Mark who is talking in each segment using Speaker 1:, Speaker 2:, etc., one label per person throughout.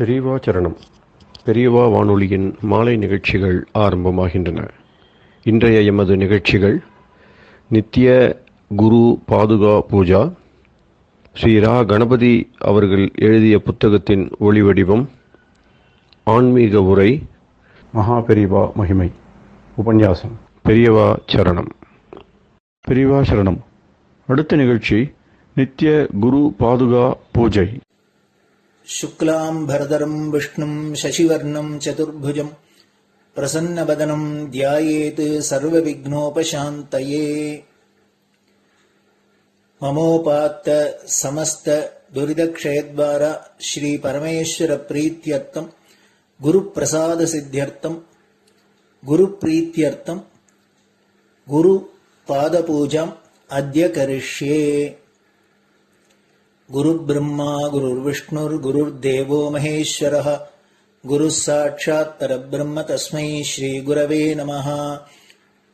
Speaker 1: பெரியவா சரணம். பெரியவா வானொலியின் மாலை நிகழ்ச்சிகள் ஆரம்பமாகின்றன. இன்றைய எமது நிகழ்ச்சிகள் நித்திய குரு பாதுகா பூஜா, ஸ்ரீ ரா கணபதி அவர்கள் எழுதிய புத்தகத்தின் ஒளிவடிவம், ஆன்மீக உரை, மகா பெரியவா மகிமை, உபன்யாசம். பெரியவா சரணம். பெரியவா சரணம். அடுத்த நிகழ்ச்சி நித்திய குரு பாதுகா பூஜை.
Speaker 2: शुक्लां भरदरं विष्णुं शशिवर्णं चतुर्भुजं प्रसन्नवदनं ध्यायेत् सर्वविघ्नोपशान्तये। ममोपात्त समस्त दुरितक्षयद्वारा श्री परमेश्वर प्रीत्यर्थं गुरुप्रसाद सिद्ध्यर्थं गुरुप्रीत्यर्थं गुरुपादपूजाम् अद्य करिष्ये। गुरुर्ब्रह्मा गुरुर्विष्णुर्गुरुर्देवो महेश्वरः गुरुः साक्षात् परब्रह्म तस्मै श्रीगुरवे नमः।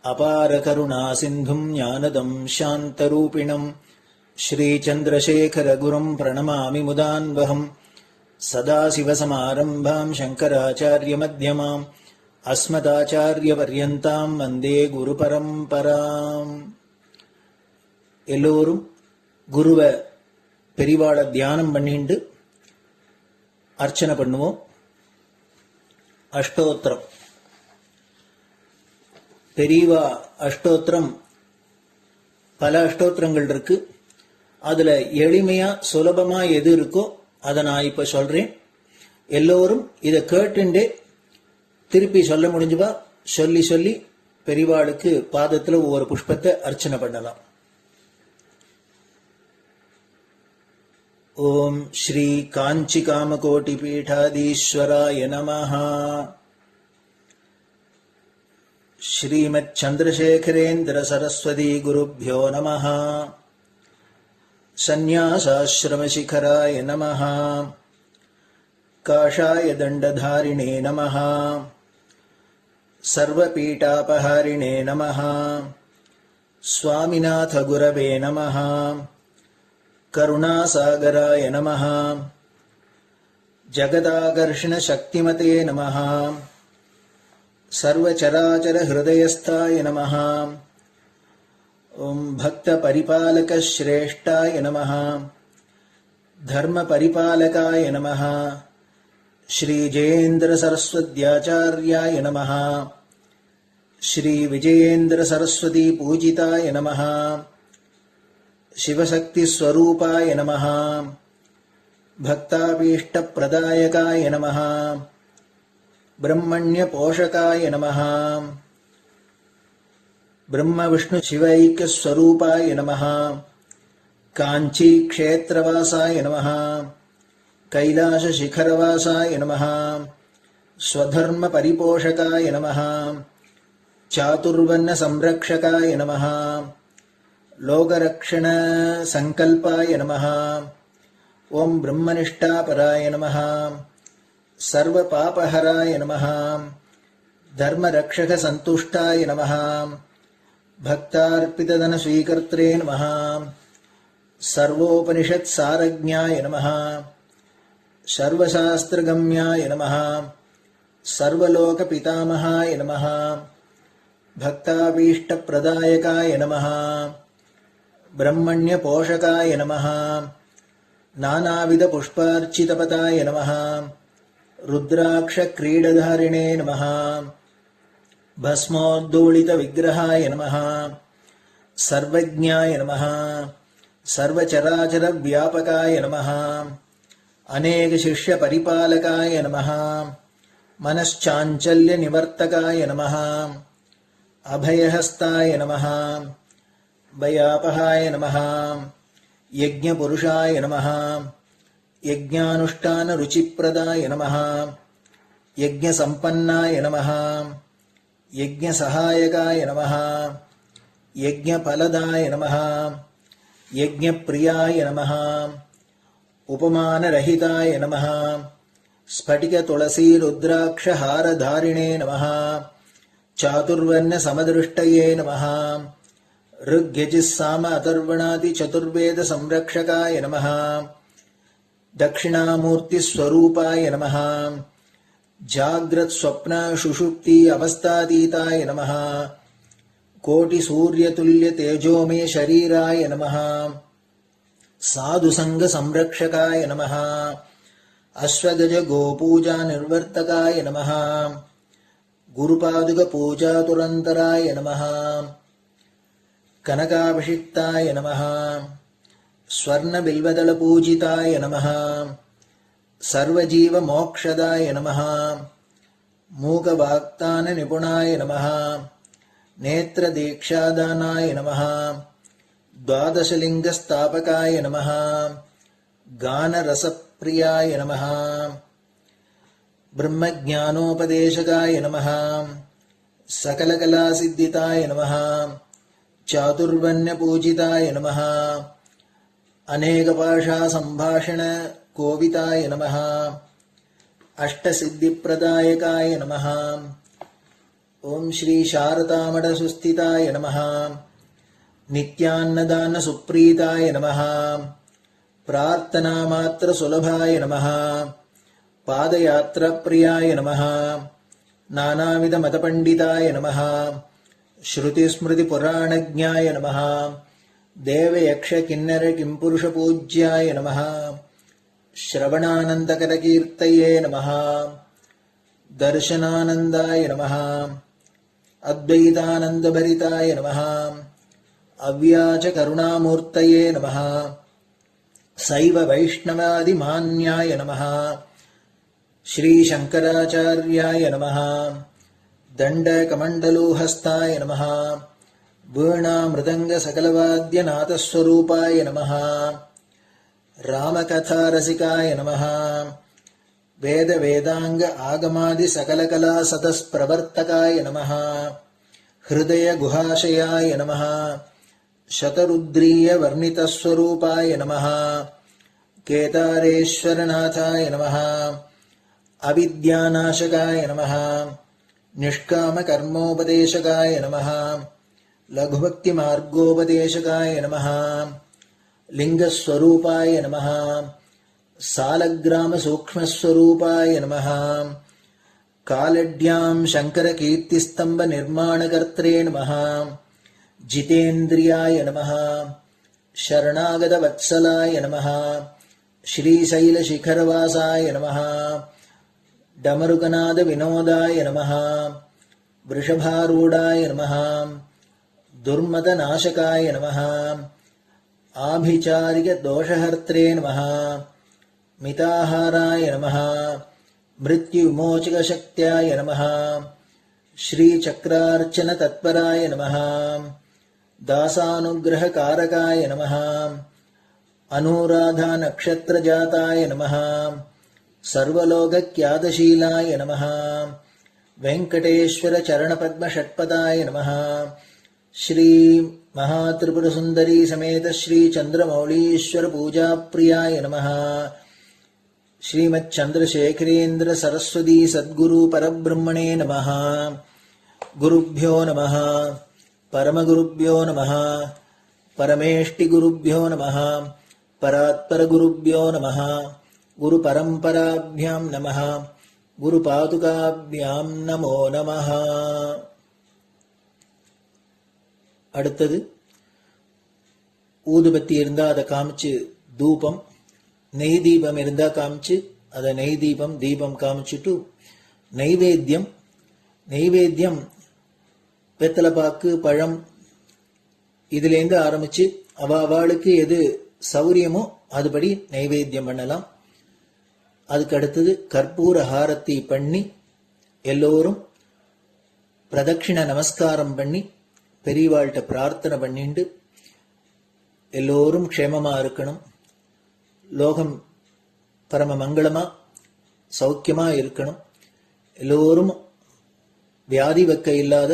Speaker 2: अपारकरुणासिन्धुं ज्ञानदं शान्तरूपिणं श्रीचन्द्रशेखरगुरुं प्रणमामि मुदान्वहम्। सदाशिवसमारम्भां शङ्कराचार्यमध्यमाम् अस्मदाचार्यपर्यन्तां वन्दे गुरुपरम्पराम्. எல்லோரும் குருவை பெரிவாளை தியானம் பண்ணிண்டு அர்ச்சனை பண்ணுவோம். அஷ்டோத்திரம். பெரியவா அஷ்டோத்திரம் பல அஷ்டோத்திரங்கள் இருக்கு. அதுல எளிமையா சுலபமா எது இருக்கோ அதை நான் இப்ப சொல்றேன். எல்லோரும் இதை கேட்டுண்டே திருப்பி சொல்ல முடிஞ்சுவா சொல்லி சொல்லி பெரிவாளுக்கு பாதத்துல ஒவ்வொரு புஷ்பத்தை அர்ச்சனை பண்ணலாம். ओम श्री कांची कामकोटि पीठाधीश्वराय नमः. श्रीमत् चंद्रशेखरेन्द्र सरस्वती गुरुभ्यो नमः. संन्यासाश्रम शिखराय नमः. काषाय दंडधारिणे नमः. सर्वपीठापहारिणे नमः. स्वामिनाथ गुरवे नमः. करुणासागराय नमः. जगदाकर्षण शक्तिमते नमः. सर्वचराचर हृदयस्थाय नमः. ओम भक्त परिपालक श्रेष्ठाय नमः. धर्म परिपालकाय नमः. श्री जयेन्द्र सरस्वत्याचार्याय नमः. श्री विजयेन्द्र सरस्वती पूजिताय नमः. शिवशक्ति स्वरूपाय नमः. भक्ताभीष्ट प्रदायकाय नमः. ब्रह्मण्य पोषकाय नमः. ब्रह्म विष्णु शिवैक्य स्वरूपाय नमः. कांची क्षेत्रवासाय नमः. कैलाश शिखरवासाय नमः. स्वधर्म परिपोषकाय नमः. चातुर्वर्ण संरक्षकाय नमः. लोकरक्षण संकल्पाय नमः. ओम ब्रह्मनिष्ठापराय नमः. सर्वपापहराय नमः. धर्मरक्षक संतुष्टाय नमः. भक्तार्पितधन स्वीकर्त्रे नमः. सर्वोपनिषत् सारज्ञाय नमः. सर्वशास्त्रगम्याय नमः. सर्वलोक पितामहाय नमः. भक्ताभीष्ट प्रदायकाय नमः. ब्रह्मण्य पोषकाय नमः. नानाविध पुष्पार्चितपताय नमः. रुद्राक्ष क्रीडधारिणे नमः. भस्मोद्दोलित विग्रहाय नमः. सर्वज्ञाय नमः. सर्वचराचर व्यापकाय नमः. अनेक शिष्य परिपालकाय नमः. मनश्चाञ्चल्य निवर्तकाय नमः. अभयहस्ताय नमः. भयापहाय नमः. यज्ञपुरुषाय नमः. यज्ञानुष्ठान रुचिप्रदाय नमः. यज्ञसम्पन्नाय नमः. यज्ञसहायकाय नमः. यज्ञफलदाय नमः. यज्ञप्रियाय नमः. उपमानरहिताय नमः. स्फटिक तुलसी रुद्राक्ष हारधारिणे नमः. चातुर्वर्ण समदृष्टये नमः. ऋग्यजुस्साम अथर्वणादि चतुर्वेद संरक्षकाय नमः. दक्षिणामूर्तिस्वरूपाय नमः जाग्रत् स्वप्न सुषुप्ति अवस्थातीताय नमः कोटिसूर्यतुल्यतेजोमय शरीराय नमः साधुसङ्गसंरक्षकाय नमः अश्वगज गोपूजा निर्वर्तकाय नमः गुरुपादुकपूजातुरन्तराय नमः कनकाभिषिक्ताय नमः स्वर्णबिल्वदलपूजिताय नमः सर्वजीवमोक्षदाय नमः मूकवाक्ताननिपुणाय नमः नेत्रदीक्षादानाय नमः द्वादशलिङ्गस्थापकाय नमः गानरसप्रियाय नमः ब्रह्मज्ञानोपदेशकाय नमः सकलकलासिद्धिताय नमः चातुर्वर्ण्यपूजिताय नमः अनेकभाषासम्भाषण कोविताय नमः अष्टसिद्धिप्रदायकाय नमः ओम श्री शारदामठसुस्थिताय नमः नित्यान्नदानसुप्रीताय नमः प्रार्थनामात्रसुलभाय नमः पादयात्राप्रियाय नमः नानाविधमतपण्डिताय नमः श्रुतिस्मृतिपुराणज्ञाय नमः देवयक्षकिन्नरकिंपुरुषपूज्याय नमः श्रवणानन्दकरकीर्तये नमः दर्शनानन्दाय नमः अद्वैतानन्दभरिताय नमः अव्याजकरुणामूर्तये नमः शैव वैष्णवादिमान्याय नमः श्रीशङ्कराचार्याय नमः दण्डकमण्डलोहस्ताय नमः वीणामृदङ्गसकलवाद्यनाथस्वरूपाय नमः रामकथारसिकाय नमः वेदवेदाङ्ग आगमादिसकलकलासतस्प्रवर्तकाय नमः हृदयगुहाशयाय नमः शतरुद्रीयवर्णितस्वरूपाय नमः केदारेश्वरनाथाय नमः अविद्यानाशकाय नमः निष्कामकर्मोपदेशकाय नमः लघुभक्तिमार्गोपदेशकाय नमः लिङ्गस्वरूपाय नमः सालग्रामसूक्ष्मस्वरूपाय नमः कालड्यां शङ्करकीर्तिस्तम्भनिर्माणकर्त्रे नमः जितेन्द्रियाय नमः शरणागतवत्सलाय नमः श्रीशैलशिखरवासाय नमः डमरुकनादविनोदाय नमः वृषभारूढाय नमः दुर्मदनाशकाय नमः आभिचारिकदोषहर्त्रे नमः मिताहाराय नमः मृत्युविमोचकशक्त्याय नमः श्रीचक्रार्चनतत्पराय नमः दासानुग्रहकारकाय नमः अनुराधानक्षत्रजाताय नमः सर्वलोकख्यातशीलाय नमः वेङ्कटेश्वरचरणपद्मषट्पदाय नमः श्री महात्रिपुरसुन्दरी समेत श्री चन्द्रमौलीश्वर पूजाप्रियाय नमः श्रीमच्चन्द्रशेखरेन्द्र सरस्वती सद्गुरु परब्रह्मणे नमः गुरुभ्यो नमः परमगुरुभ्यो नमः परमेष्टिगुरुभ्यो नमः परात्परगुरुभ्यो नमः गुरुपरम्पराभ्यां नमः गुरुपादुकाभ्यां नमो नमः. அடுத்தது ஊதுபத்தி இருந்தா அதை காமிச்சு தூபம், நெய் தீபம் இருந்தா காமிச்சு அதை நெய் தீபம் தீபம் காமிச்சுட்டு நைவேத்தியம் வெத்தலைப்பாக்கு பழம் இதுலேருந்து ஆரம்பிச்சு அவளுக்கு எது சௌரியமோ அதுபடி நைவேத்தியம் பண்ணலாம். அதுக்கு அடுத்தது கற்பூர ஹாரத்தி பண்ணி எல்லோரும் பிரதட்சிண நமஸ்காரம் பண்ணி பெரியவாள்கிட்ட பிரார்த்தனை பண்ணிண்டு எல்லோரும் க்ஷேமமா இருக்கணும், லோகம் பரம மங்களமா சௌக்கியமா இருக்கணும், எல்லோரும் வியாதி வெக்க இல்லாத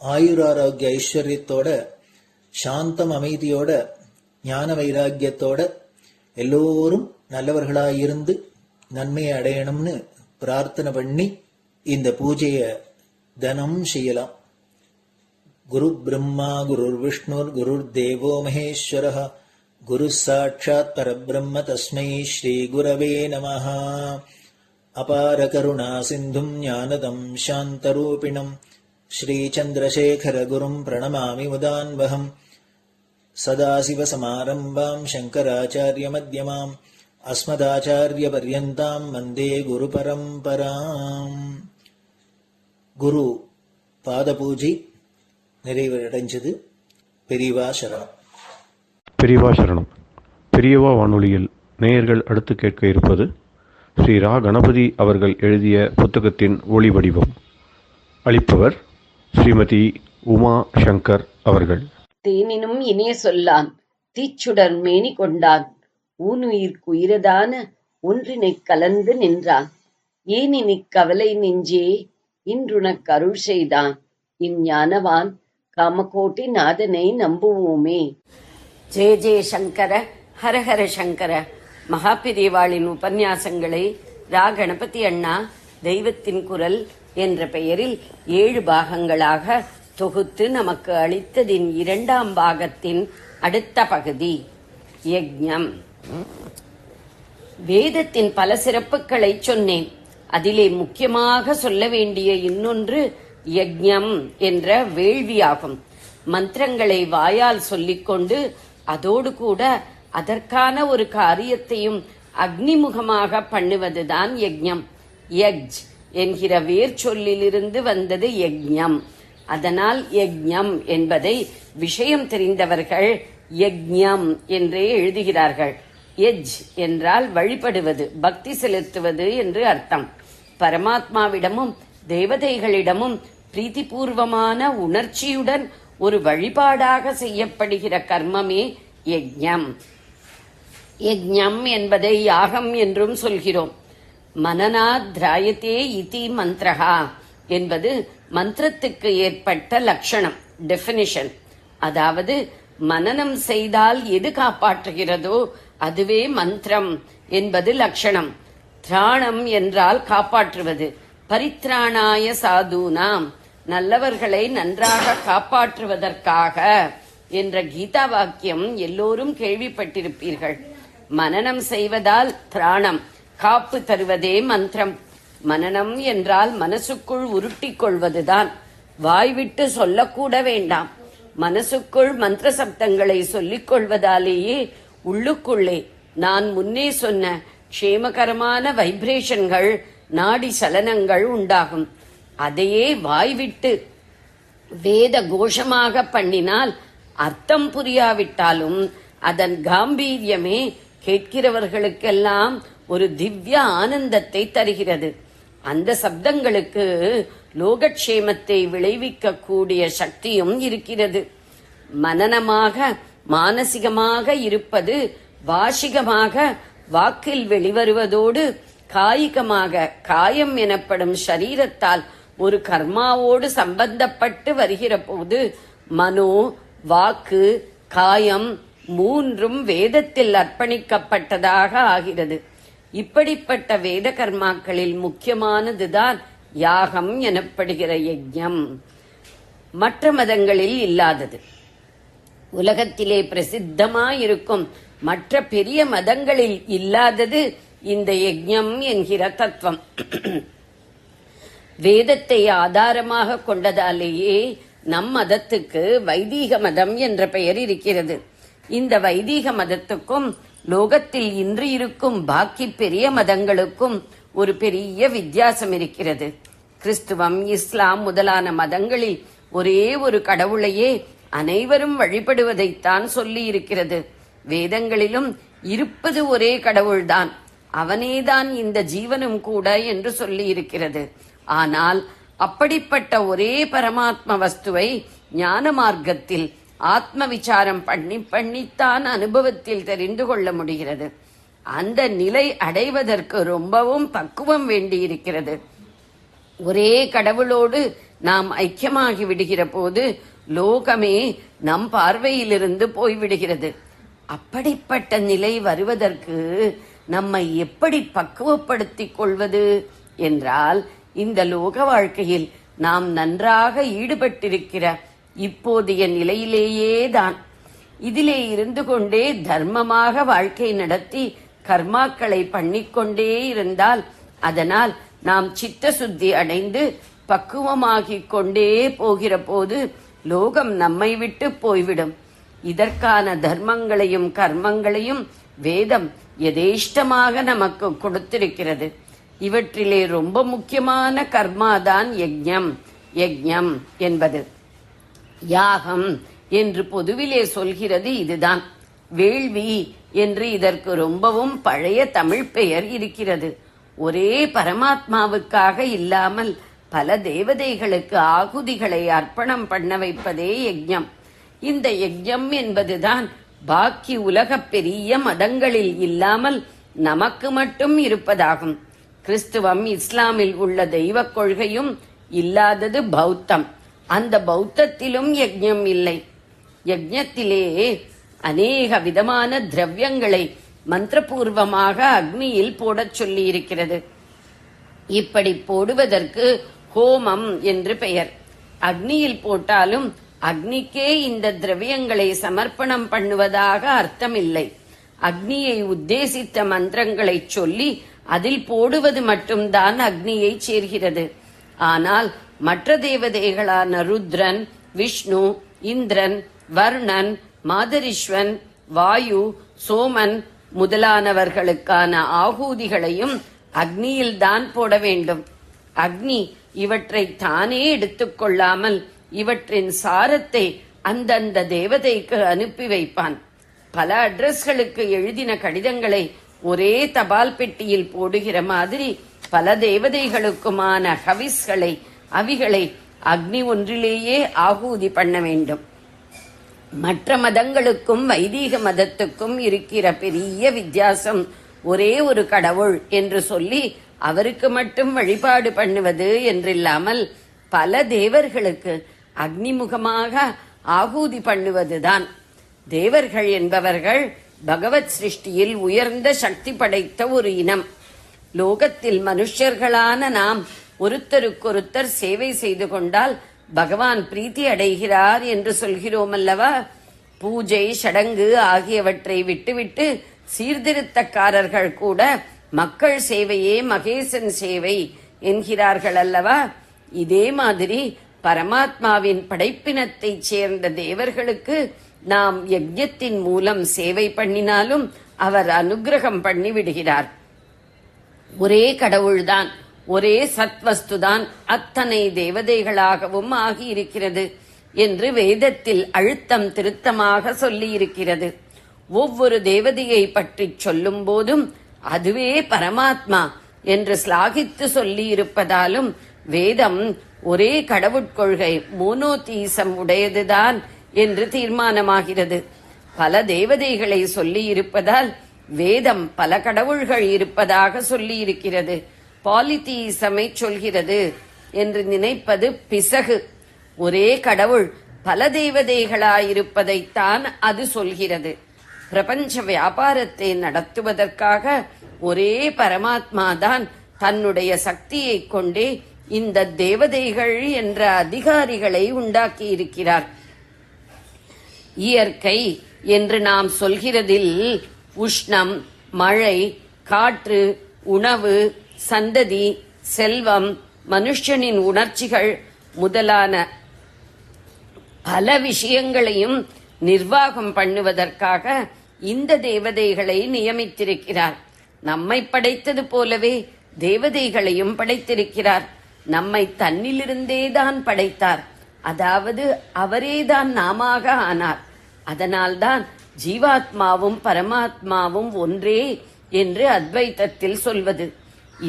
Speaker 2: ஆயுராரோக்கிய ஐஸ்வர்யத்தோட சாந்தம் அமைதியோட ஞான வைராக்கியத்தோட எல்லோரும் நல்லவர்களாயிருந்து நன்மையை அடையணும்னு பிரார்த்தனை பண்ணி இந்த பூஜையை தினம் செய்யலாம். குரு பிரம்மா குருர் விஷ்ணுர் குருர் தேவோ மகேஸ்வரः குரு சாட்சாத் பரபிரம்ம தஸ்மை ஸ்ரீ குரவே நமஹ. அபார கருணா சிந்தும் ஞானதம் சாந்தரூபிணம் ஸ்ரீ சந்திரசேகர குரும் பிரணமாமி முதான்வகம். சதாசிவசமாரம்பாம் சங்கராச்சாரிய மத்யமாம் அஸ்மதாச்சாரிய பர்யந்தாம் வந்தே குரு பரம்பராம். குரு பாத பூஜை நிறைவடைஞ்சது. பெரியவா சரணம்.
Speaker 1: பெரியவா சரணம். பெரியவா வானொலியில் நேயர்கள் அடுத்து கேட்க இருப்பது ஸ்ரீ ரா கணபதி அவர்கள் எழுதிய புத்தகத்தின் ஒளி வடிவம். அளிப்பவர் ஸ்ரீமதி உமா சங்கர் அவர்கள்.
Speaker 3: தேனினும் இனிய சொல்லான் தீச்சுடர் மேனி கொண்டான் ஊனுயிர்க்குயிரதான ஒன்றினைக் கலந்து நின்றான் ஏனினிக் கவலை நெஞ்சே இன்றுனக் அருள் செய்தான் இஞ்ஞானவான் காமகோட்டி நாதனை நம்புவோமே. ஜெய ஜெய சங்கர ஹரஹர சங்கர. மகாபெரிவாளின் உபன்யாசங்களை ரா கணபதி அண்ணா தெய்வத்தின் குரல் என்ற பெயரில் 7 பாகங்களாக தொகுத்து நமக்கு அளித்ததின் 2ஆம் பாகத்தின் அடுத்த பகுதி யஜ்ஞம். வேதத்தின் பல சிறப்புகளை சொன்னேன். அதிலே முக்கியமாக சொல்ல வேண்டிய இன்னொன்று யஜ்ஞம் என்ற வேள்வியாகும். மந்திரங்களை வாயால் சொல்லிக்கொண்டு அதோடு கூட அதற்கான ஒரு காரியத்தையும் அக்னிமுகமாக பண்ணுவதுதான் யஜ்ஞம். யஜ் என்கிற வேர் சொல்லிலிருந்து வந்தது யஜ்ஞம். அதனால் யஜ்ஞம் என்பதை விஷயம் தெரிந்தவர்கள் யஜ்ஞம் என்றே எழுதுகிறார்கள். யஜ் என்றால் வழிபடுவது, பக்தி செலுத்துவது என்று அர்த்தம். பரமாத்மாவிடமும் தேவதைகளிடமும் பிரீதிபூர்வமான உணர்ச்சியுடன் ஒரு வழிபாடாக செய்யப்படுகிற கர்மமே யஜ்ஞம். யஜ்ஞம் என்பதை யாகம் என்றும் சொல்கிறோம். மனநாத் திராயத்தே இதி மந்திரஹா என்பது மந்திரத்துக்கு ஏற்பட்ட லட்சணம், டெபினிஷன். அதாவது மனனம் செய்தால் எது காப்பாற்றுகிறதோ அதுவே மந்திரம் என்பது லட்சணம். திராணம் என்றால் காப்பாற்றுவது. பரித்ராணாய சாதுனாம், நல்லவர்களை நன்றாக காப்பாற்றுவதற்காக என்ற கீதா வாக்கியம் எல்லோரும் கேள்விப்பட்டிருப்பீர்கள். மனனம் செய்வதால் திராணம், காப்பு தருவதே மந்திரம். மனனம் என்றால் மனசுக்குள் உருட்டிக் கொள்வதுதான், வாய்விட்டு சொல்லக்கூட வேண்டாம். மனசுக்குள் மந்திர சப்தங்களை சொல்லிக் கொள்வதாலேயே உள்ளுக்குள்ளே நான் முன்னே சொன்ன க்ஷேமகரமான வைப்ரேஷன்கள், நாடி சலனங்கள் உண்டாகும். அதையே வாய்விட்டு வேத கோஷமாக பண்ணினால் அர்த்தம் புரியாவிட்டாலும் அதன் காம்பீரியமே கேட்கிறவர்களுக்கெல்லாம் ஒரு திவ்ய ஆனந்தத்தை தருகிறது. அந்த சப்தங்களுக்கு லோகக்ஷேமத்தை விளைவிக்க கூடிய சக்தியும் இருக்கிறது. மனனமாக மானசிகமாக இருப்பது வாசிகமாக வாக்கில் வெளிவருவதோடு காயிகமாக காயம் எனப்படும் சரீரத்தால் ஒரு கர்மாவோடு சம்பந்தப்பட்டு வருகிற போது மனோ, வாக்கு, காயம் 3ம் வேதத்தில் அர்ப்பணிக்கப்பட்டதாக ஆகிறது. இப்படிப்பட்ட வேத கர்மாக்களில் முக்கியமானதுதான் யாகம் எனப்படுகிற யஜ்ஞம். மற்ற மதங்களில் இல்லாதது. உலகத்திலே பிரசித்தமாயிருக்கும் மற்ற பெரிய மதங்களில் இல்லாதது இந்த யஜ்ஞம் என்கிற தத்துவம். வேதத்தை ஆதாரமாக கொண்டதாலேயே நம் மதத்துக்கு வைதீக மதம் என்ற பெயர் இருக்கிறது. இந்த வைதீக மதத்துக்கும் லோகத்தில் இன்று இருக்கும் பாக்கி பெரிய மதங்களுக்கும் ஒரு பெரிய வித்தியாசம் இருக்கிறது. கிறிஸ்துவம், இஸ்லாம் முதலான மதங்களில் ஒரே ஒரு கடவுளையே அனைவரும் வழிபடுவதைத்தான் சொல்லி இருக்கிறது. வேதங்களிலும் இருப்பது ஒரே கடவுள்தான், அவனேதான் இந்த ஜீவனும் கூட என்று சொல்லி இருக்கிறது. ஆனால் அப்படிப்பட்ட ஒரே பரமாத்ம வஸ்துவை ஞான மார்க்கத்தில் ஆத்ம விசாரம் பண்ணித்தான் அனுபவத்தில் தெரிந்து கொள்ள முடிகிறது. அந்த நிலை அடைவதற்கு ரொம்பவும் பக்குவம் வேண்டியிருக்கிறது. ஒரே கடவுளோடு நாம் ஐக்கியமாகி விடுகிற போது லோகமே நம் பார்வையிலிருந்து போய்விடுகிறது. அப்படிப்பட்ட நிலை வருவதற்கு நம்மை எப்படி பக்குவப்படுத்திக் கொள்வது என்றால், இந்த லோக வாழ்க்கையில் நாம் நன்றாக ஈடுபட்டிருக்கிற இப்போதைய நிலையிலேயேதான். இதிலே இருந்து கொண்டே தர்மமாக வாழ்க்கை நடத்தி கர்மாக்களை பண்ணிக்கொண்டே இருந்தால் அதனால் நாம் சித்த சுத்தி அடைந்து பக்குவமாகிக் கொண்டே போகிற போது லோகம் நம்மை விட்டு போய்விடும். இதற்கான தர்மங்களையும் கர்மங்களையும் வேதம் யதேஷ்டமாக நமக்கு கொடுத்திருக்கிறது. இவற்றிலே ரொம்ப முக்கியமான கர்மாதான் யஜ்ஞம். யஜ்ஞம் என்பது யாகம் என்று பொதுவிலே சொல்கிறது இதுதான். வேள்வி என்று இதற்கு ரொம்பவும் பழைய தமிழ் பெயர் இருக்கிறது. ஒரே பரமாத்மாவுக்காக இல்லாமல் பல தேவதைகளுக்கு ஆகுதிகளை அர்ப்பணம் பண்ண வைப்பதே யஜ்ஞம். இந்த யஜ்ஞம் என்பதுதான் பாக்கி உலக பெரிய மதங்களில் இல்லாமல் நமக்கு மட்டும் இருப்பதாகும். கிறிஸ்துவம் இஸ்லாமில் உள்ள தெய்வ கொள்கையும் இல்லாதது பௌத்தம். அந்த பௌத்தத்திலும் யஜ்ஞம் இல்லை. யஜ்ஞத்திலே அநேக விதமான திரவியங்களை மந்திரபூர்வமாக அக்னியில் போடச் சொல்லி இருக்கிறது. இப்படி போடுவதற்கு ஹோமம் என்று பெயர். அக்னியில் போட்டாலும் அக்னிக்கே இந்த திரவியங்களை சமர்ப்பணம் பண்ணுவதாக அர்த்தமில்லை. அக்னியை உத்தேசித்த மந்திரங்களை சொல்லி அதில் போடுவது மட்டும்தான் அக்னியை சேர்கிறது. ஆனால் மற்ற தேவதைகளான ருத்ரன், விஷ்ணு, இந்திரன், வருணன், மாதரிஸ்வன், வாயு, சோமன் முதலானவர்களுக்கான ஆகூதிகளையும் அக்னியில்தான் போட வேண்டும். அக்னி இவற்றை தானே எடுத்துக்கொள்ளாமல் இவற்றின் சாரத்தை அந்தந்த தேவதைக்கு அனுப்பி வைப்பான். பல அட்ரஸ்களுக்கு எழுதின கடிதங்களை ஒரே தபால் பெட்டியில் போடுகிற மாதிரி பல தேவதைகளுக்குமான ஹவிஸ்களை அவிகளை அக்னி ஒன்றிலேயே ஆகூதி பண்ண வேண்டும். மற்ற மதங்களுக்கும் வைதீக மதத்துக்கும் இருக்கிற பெரிய வித்தியாசம் ஒரே ஒரு கடவுள் என்று சொல்லி அவருக்கு மட்டும் வழிபாடு பண்ணுவது என்றில்லாமல் பல தேவர்களுக்கு அக்னிமுகமாக ஆகூதி பண்ணுவதுதான். தேவர்கள் என்பவர்கள் பகவத் சிருஷ்டியில் உயர்ந்த சக்தி படைத்த ஒரு இனம். லோகத்தில் மனுஷர்களான நாம் ஒருத்தருக்கொருத்தர் சேவை செய்து கொண்டால் பகவான் பிரீத்தி அடைகிறார் என்று சொல்கிறோம் அல்லவா? பூஜை சடங்கு ஆகியவற்றை விட்டுவிட்டு சீர்திருத்தக்காரர்கள் கூட மக்கள் சேவையே மகேசன் சேவை என்கிறார்கள் அல்லவா? இதே மாதிரி பரமாத்மாவின் படைப்பினத்தைச் சேர்ந்த தேவர்களுக்கு நாம் யஜ்ஞத்தின் மூலம் சேவை பண்ணினாலும் அவர் அனுக்கிரகம் பண்ணி விடுகிறார். ஒரே கடவுள்தான், ஒரே சத்வஸ்துதான் அத்தனை தேவதைகளாகவும் ஆகியிருக்கிறது என்று வேதத்தில் அழுத்தம் திருத்தமாக சொல்லியிருக்கிறது. ஒவ்வொரு தேவதையை பற்றி சொல்லும் போதும் அதுவே பரமாத்மா என்று ஸ்லாகித்து சொல்லியிருப்பதாலும் வேதம் ஒரே கடவுட்கொள்கை மோனோதீசம் உடையதுதான் என்று தீர்மானமாகிறது. பல தேவதைகளை சொல்லி இருப்பதால் வேதம் பல கடவுள்கள் இருப்பதாக சொல்லி இருக்கிறது. பாலிதீசமை சொல்கிறது என்று நினைப்பது பிசகு. ஒரே கடவுள் பல தேவதைகளாயிருப்பதைத்தான் அது சொல்கிறது. பிரபஞ்ச வியாபாரத்தை நடத்துவதற்காக ஒரே பரமாத்மாதான் தன்னுடைய சக்தியை கொண்டே இந்த தேவதைகள் என்ற அதிகாரிகளை உண்டாக்கி இருக்கிறார். இயற்கை என்று நாம் சொல்கிறதில் உஷ்ணம், மழை, காற்று, உணவு, சந்ததி, செல்வம், மனுஷனின் உணர்ச்சிகள் முதலான பல விஷயங்களையும் நிர்வாகம் பண்ணுவதற்காக இந்த தேவதைகளை நியமித்திருக்கிறார். நம்மை படைத்தது போலவே தேவதைகளையும் படைத்திருக்கிறார். நம்மை தன்னிலிருந்தேதான் படைத்தார். அதாவது அவரேதான் நாமாக ஆனார். அதனால்தான் ஜீவாத்மாவும் பரமாத்மாவும் ஒன்றே என்று அத்வைத்தத்தில் சொல்வது.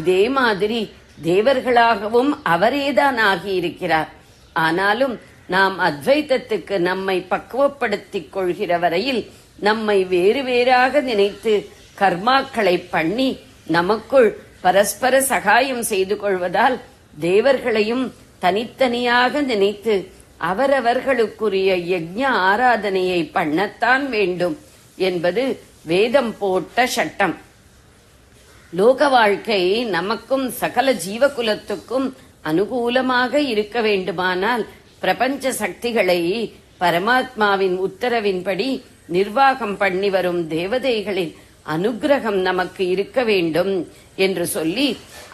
Speaker 3: இதே மாதிரி தேவர்களாகவும் அவரேதான் ஆகியிருக்கிறார். ஆனாலும் நாம் அத்வைத்தத்துக்கு நம்மை பக்குவப்படுத்திக் கொள்கிற வரையில் நம்மை வேறு வேறாக நினைத்து கர்மாக்களை பண்ணி நமக்குள் பரஸ்பர சகாயம் செய்து கொள்வதால் தேவர்களையும் தனித்தனியாக நினைத்து அவரவர்களுக்குரிய யஜ்ஞ ஆராதனையை பண்ணத்தான் வேண்டும் என்பது வேதம் போட்ட சட்டம். லோக வாழ்க்கை நமக்கும் சகல ஜீவகுலத்துக்கும் அனுகூலமாக இருக்க வேண்டுமானால் பிரபஞ்ச சக்திகளை பரமாத்மாவின் உத்தரவின்படி நிர்வாகம் பண்ணி வரும் தேவதைகளின் அனுக்கிரகம் நமக்கு இருக்க வேண்டும் என்று சொல்லி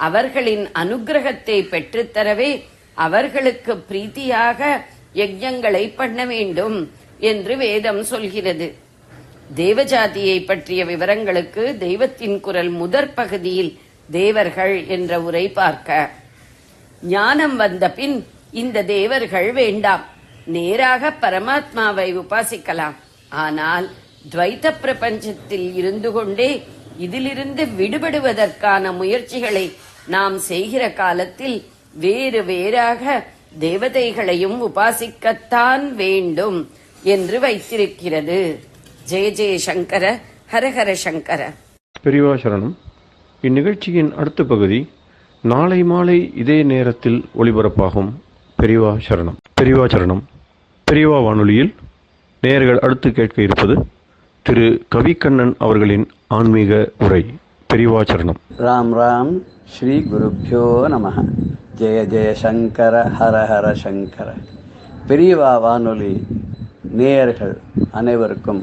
Speaker 3: அவர்களின் அனுக்கிரகத்தை பெற்றுத்தரவே அவர்களுக்கு பிரீத்தியாக யஜ்ஞங்களை பண்ண வேண்டும் என்று வேதம் சொல்கிறது. தேவஜாதியை பற்றிய விவரங்களுக்கு தெய்வத்தின் குரல் முதற் பகுதியில் தேவர்கள் என்ற உரை பார்க்க. ஞானம் வந்த பின் இந்த தேவர்கள் வேண்டாம், நேராக பரமாத்மாவை உபாசிக்கலாம். ஆனால் துவைத்த பிரபஞ்சத்தில் இருந்து கொண்டே இதிலிருந்து விடுபடுவதற்கான முயற்சிகளை நாம் செய்கிற காலத்தில் வேறு வேறாக தேவதைகளையும் உபாசிக்கத்தான் வேண்டும் என்று வைத்திருக்கிறது. ஜெய ஜெய சங்கர, ஹரஹர சங்கர.
Speaker 1: பெரியவா சரணம். இந்நிகழ்ச்சியின் அடுத்த பகுதி நாளை மாலை இதே நேரத்தில் ஒளிபரப்பாகும். பெரியவா சரணம். பெரியவா சரணம். பெரியவா வானொலியில் நேயர்கள் அடுத்து கேட்க இருப்பது திரு கவிக்கண்ணன் அவர்களின் ஆன்மீக உரை. பெரியவா சரணம்.
Speaker 4: ராம் ராம். ஸ்ரீ குருப்யோ நமஹ. ஜெய ஜெய சங்கர, ஹர ஹர சங்கர. பெரியவா வானொலி நேயர்கள் அனைவருக்கும்,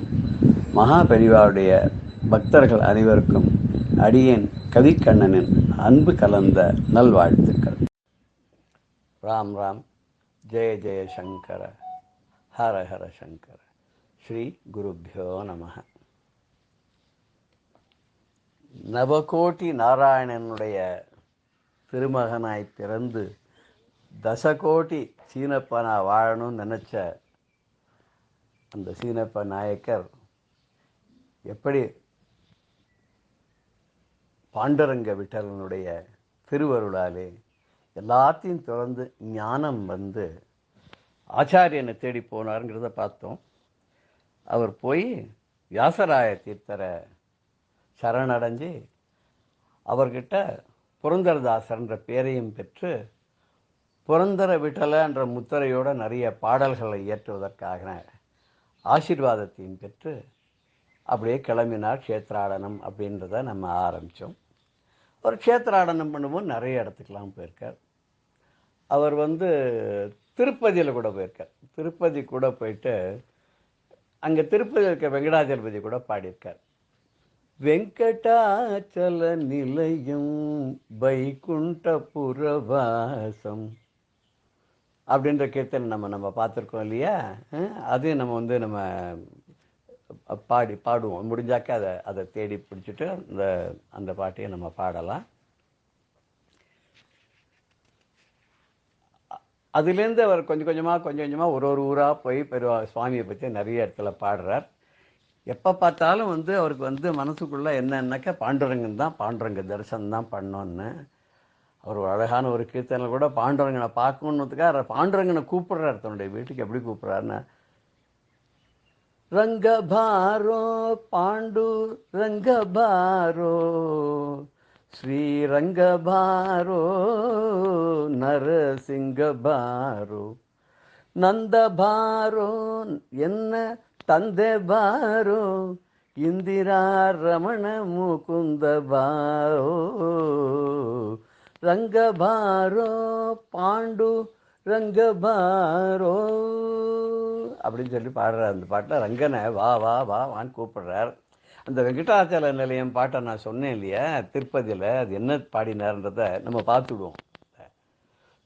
Speaker 4: மகா பெரியவாவுடைய பக்தர்கள் அனைவருக்கும் அடியேன் கவிக்கண்ணனின் அன்பு கலந்த நல்வாழ்த்துக்கள். ராம் ராம். ஜெய ஜெய சங்கர, ஹர ஹர சங்கர. ஸ்ரீ குருப்யோ நமஹ. நவகோட்டி நாராயணனுடைய திருமகனாய் பிறந்து தசகோட்டி சீனப்பனா வாழணும்னு நினச்ச அந்த சீனப்ப நாயக்கர் எப்படி பாண்டுரங்க விட்டலனுடைய திருவருளாலே எல்லாத்தையும் தொடர்ந்து ஞானம் வந்து ஆச்சாரியனை தேடி போனாருங்கிறத பார்த்தோம். அவர் போய் வியாசராய தீர்த்தரை சரணடைஞ்சு அவர்கிட்ட புரந்தரதாசர்ன்ற பேரையும் பெற்று புரந்தர விட்டலன்ற முத்திரையோட நிறைய பாடல்களை இயற்றுவதற்காக ஆசீர்வாதத்தையும் பெற்று அப்படியே கிளம்பினார். க்ஷேத்ராடனம் அப்படின்றத நம்ம ஆரம்பித்தோம். ஒரு க்ஷேத்ராடனம் பண்ணும்போது நிறைய இடத்துக்கெலாம் போயிருக்கார். அவர் திருப்பதியில் கூட போயிருக்கார். திருப்பதி கூட போயிட்டு அங்கே திருப்பதி இருக்க வெங்கடாஜலபதி கூட பாடியிருக்கார். வெங்கடாச்சல நிலையம் வைகுண்டபுரவாசம் அப்படின்ற கீர்த்தனை நம்ம பார்த்துருக்கோம் இல்லையா? அது நம்ம பாடுவோம். முடிஞ்சாக்க அதை தேடி பிடிச்சிட்டு அந்த பாட்டையை நம்ம பாடலாம். அதுலேருந்து அவர் கொஞ்சம் கொஞ்சமாக ஒரு ஊராக போய் சுவாமியை பற்றி நிறைய இடத்துல பாடுறார். எப்போ பார்த்தாலும் அவருக்கு மனசுக்குள்ளே என்னன்னாக்கா பாண்டுரங்கன் தான், பாண்டுரங்க தரிசனம் தான் பண்ணோன்னு. அவர் ஒரு அழகான ஒரு கீர்த்தனை கூட பாண்டுரங்கனை பார்க்கணுன்றதுக்காக பாண்டுரங்கனை கூப்பிடுறார் தன்னுடைய வீட்டுக்கு. எப்படி கூப்பிட்றாருன்னா, ரங்கபாரோ பாண்டு ரங்கபாரோ ஸ்ரீரங்கபாரோ நரசிங்கபாரோ நந்தபாரோ என்ன தந்தை பாரோ இந்திரா ரமண முகுந்த பாரோ ரங்கபாரோ பாண்டு ரங்கபாரோ அப்படின்னு சொல்லி பாடுறார். அந்த பாட்டில் ரங்கனை வா வா வா வான்னு கூப்பிடுறார். அந்த வெங்கடாச்சல நிலையம் பாட்டை நான் சொன்னேன் இல்லையா திருப்பதியில், அது என்ன பாடினார்ன்றதை நம்ம பார்த்துடுவோம்.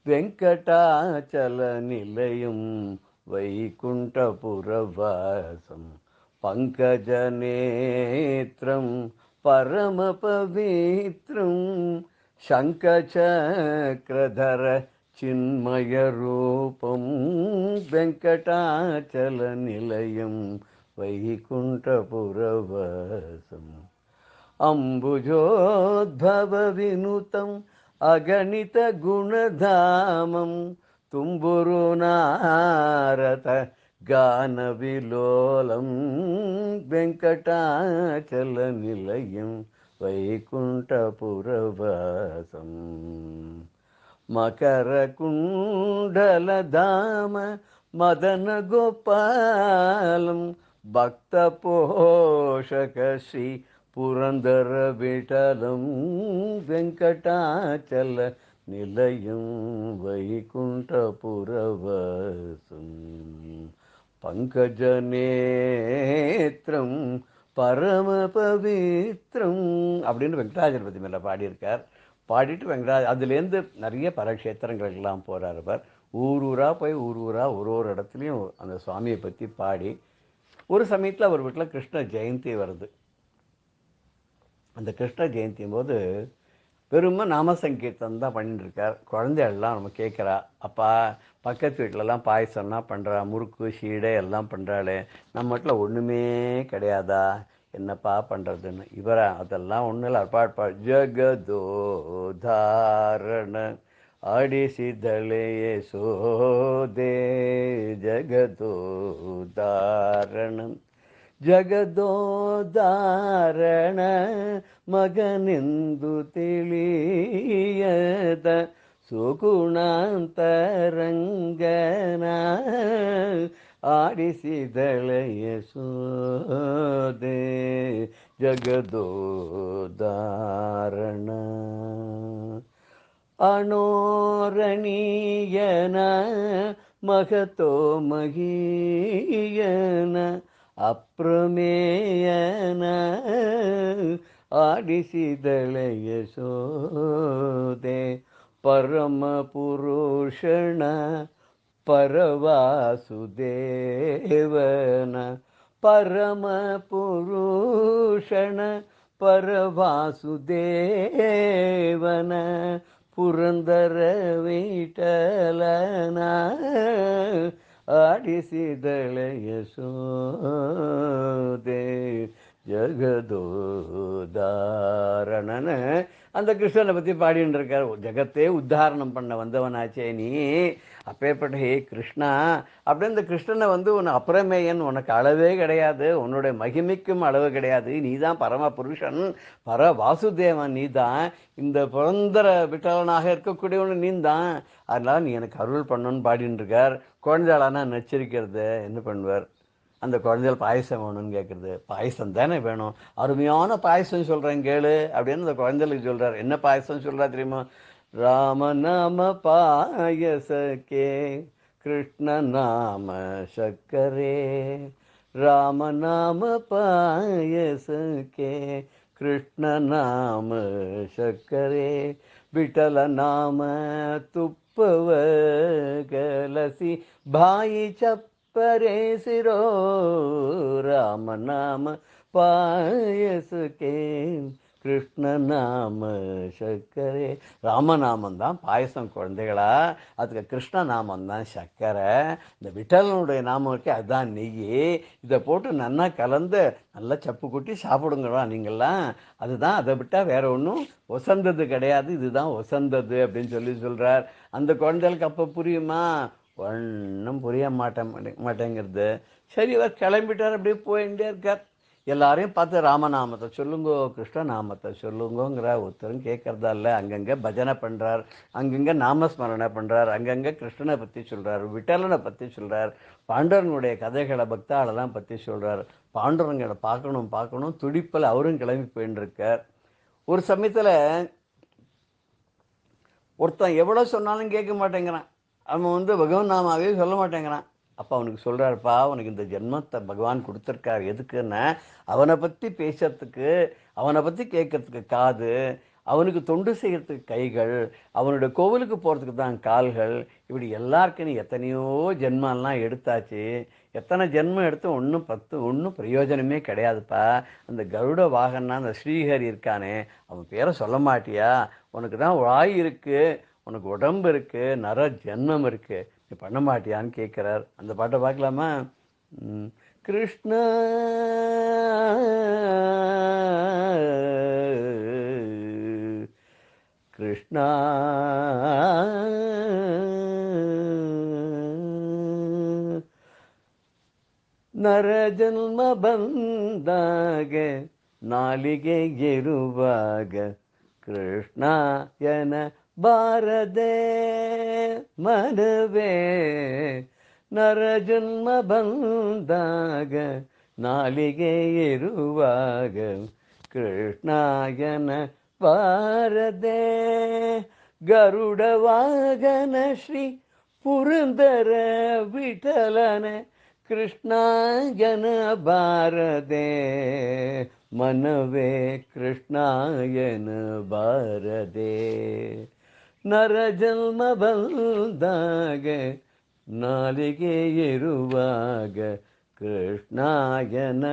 Speaker 4: வெங்கடாச்சல நிலையம் வைகுண்டபுரவாசம் பங்கஜநேத்ரம் பரமபவித்ரம் சங்கசக்ரதர சின்மயரூபம் வெங்கடாச்சல நிலையம் வைகுண்டபுரவாசம் அம்புஜோத்பவ வினுதம் அகணித குணதாமம் தும்புரு நாரத கான விலோலம் வெங்கடாச்சல நிலையம் வைகுண்டபுரவாசம் மகர குண்டலதாம மதன கோபாலம் பக்த போஷக ஸ்ரீ புரந்தர விட்டலம் வெங்கடாச்சல நிலையம் வைகுண்டபுரவாசம் பங்கஜநேத்திரம் பரம பவித்ரம் அப்படின்னு வெங்கடாஜலபதி மேலே பாடியிருக்கார். பாடிட்டு அதுலேருந்து நிறைய பரக்ஷேத்திரங்களுக்கெல்லாம் போகிறார். அவர் ஊரூராக போய் ஊரூராக ஒரு இடத்துலையும் அந்த சுவாமியை பற்றி பாடி, ஒரு சமயத்தில் அவர் வீட்டில் கிருஷ்ண ஜெயந்தி வருது. அந்த கிருஷ்ண ஜெயந்தியும் போது பெருமை நாம சங்கீர்த்தம் தான் பண்ணிட்டு இருக்கார். குழந்தைகள்லாம் நம்ம கேட்குறா, அப்பா பக்கத்து வீட்டிலலாம் பாயசம்னா பண்ணுறா, முறுக்கு சீடை எல்லாம் பண்ணுறாளே, நம்ம வீட்டில் ஒன்றுமே கிடையாதா, என்னப்பா பண்ணுறதுன்னு. இவரா, அதெல்லாம் ஒன்றும் இல்லை, அப்பாட்பா ஜகதோதாரண ஆடிசிதளையே சோதே ஜகதோதாரணம் ಜಗದೋದಾರಣ ಮಗನೆಂದು ತಿಳಿಯದ ಸುಗುಣಾಂತರಂಗನ ಆಡಿಸಿದಳ ಯಶೋದೆ ಜಗದೋದಾರಣ ಅಣೋರಣೀಯನ ಮಹತೋ ಮಹೀಯನ ಅಪ್ರಮೇಯನ ಆಡಿಸಿದಳ ಯಶೋದೆ ಪರಮ ಪುರುಷಣ ಪರವಾಸುದೇವನ ಪರಮ ಪುರುಷಣ ಪರವಾಸುದೇವನ ಪುರಂದರ ವಿಠಲನ ಆಡಿಸಿದಳ ಯಶೋದೆ ஜகதோதாரணன அந்த கிருஷ்ணனை பற்றி பாடின்னு இருக்கார். ஜகத்தே உத்தாரணம் பண்ண வந்தவனாச்சே நீ, அப்பேற்பட்ட ஹே கிருஷ்ணா அப்படின்னு இந்த கிருஷ்ணனை உன் அப்புறமேயன், உனக்கு அளவே கிடையாது, உன்னுடைய மகிமைக்கும் அளவு கிடையாது, நீ தான் பரம புருஷன், பர வாசுதேவன், நீ தான் இந்த புரந்தர விட்டலனாக இருக்கக்கூடியவனு நீ தான், அதனால நீ எனக்கு அருள் பண்ணணும்னு பாடின்னு இருக்கார். குழந்தையாளானா நச்சரிக்கிறது என்ன பண்ணுவார், அந்த குழந்தைகள் பாயசம் வேணும்னு கேட்குறது, பாயசம் தானே வேணும், அருமையான பாயசம் சொல்கிறேன் கேளு அப்படின்னு அந்த குழந்தைகளுக்கு சொல்கிறார். என்ன பாயசம் சொல்கிறா தெரியுமா, ராமநாம பாயசக்கே கிருஷ்ண நாம சக்கரே, ராமநாம பாயசக்கே கிருஷ்ண நாம சக்கரே, விட்டல நாம துப்பவ கலசி பாயி சப் परे सिरो राम नाम पायस के கிருஷ்ண நாம சக்கரை. ராமநாமம் தான் பாயசம் குழந்தைகளா, அதுக்கு கிருஷ்ண நாமம் தான் சக்கரை, இந்த விட்டலனுடைய நாமம் இருக்கே அதுதான் நெய், இதை போட்டு நல்லா கலந்து நல்லா சப்பு குட்டி சாப்பிடுங்களா நீங்கள்லாம், அதுதான், அதை விட்டால் வேற ஒன்றும் ஒசந்தது கிடையாது, இதுதான் ஒசந்தது அப்படின்னு சொல்கிறார். அந்த குழந்தைகளுக்கு அப்போ புரியுமா, ஒன்றும் புரிய மாட்டேங்கிறது. சரி, இவர் கிளம்பிட்டார், அப்படியே போயிட்டே இருக்கார். எல்லாரையும் பார்த்து ராமநாமத்தை சொல்லுங்கோ கிருஷ்ண நாமத்தை சொல்லுங்கோங்கிற ஒருத்தரும் கேட்கறதா இல்லை. அங்கங்கே பஜனை பண்ணுறார், அங்கங்கே நாமஸ்மரணை பண்ணுறார், அங்கங்கே கிருஷ்ணனை பற்றி சொல்கிறார், விட்டலனை பற்றி சொல்கிறார், பாண்டவனுடைய கதைகளை பக்தாளெல்லாம் பற்றி சொல்கிறார். பாண்டவங்களை பார்க்கணும் துடிப்பில் அவரும் கிளம்பி போயின்னு இருக்கார். ஒரு சமயத்தில் ஒருத்தன் எவ்வளோ சொன்னாலும் கேட்க மாட்டேங்கிறான், அவன் பகவான் நாமாவே சொல்ல மாட்டேங்கிறான். அப்போ அவனுக்கு சொல்கிறாருப்பா, அவனுக்கு இந்த ஜென்மத்தை பகவான் கொடுத்துருக்கார் எதுக்குன்னா, அவனை பற்றி பேசுறதுக்கு, அவனை பற்றி கேட்கறதுக்கு காது, அவனுக்கு தொண்டு செய்கிறதுக்கு கைகள், அவனுடைய கோவிலுக்கு போகிறதுக்கு தான் கால்கள், இப்படி எல்லாருக்கும் நீ எத்தனையோ ஜென்மெல்லாம் எடுத்தாச்சு, எத்தனை ஜென்மம் எடுத்து ஒன்றும் பிரயோஜனமே கிடையாதுப்பா. அந்த கருட வாகனா அந்த ஸ்ரீஹரி இருக்கானே, அவன் பேரை சொல்ல மாட்டியா, உனக்கு தான் வாய் இருக்குது, உனக்கு உடம்பு இருக்குது, நர ஜென்மம் இருக்குது, நீ பண்ண மாட்டியான்னு கேட்குறார். அந்த பாட்டை பார்க்கலாமா? கிருஷ்ண கிருஷ்ணா ನರ ಜನ್ಮ ಬಂದಾಗ ನಾಲಿಗೆ ಇರುವಾಗ ಕೃಷ್ಣಾಯನ ಬಾರದೆ ಮನವೇ, ನರ ಜನ್ಮ ಬಂದಾಗ ನಾಲಿಗೆ ಇರುವಾಗ ಕೃಷ್ಣಾಯನ ಬಾರದೆ, ಗರುಡ ವಾಹನ ಶ್ರೀ ಪುರಂದರ ವಿಠಲನ கிருஷ்ணாயன பாரதே மனவே கிருஷ்ணாயன பாரதே ನರಜನ್ಮ ಬಂದಾಗ ನಾಲಿಗೆ ಇರುವಾಗ ಕೃಷ್ಣಾಯನ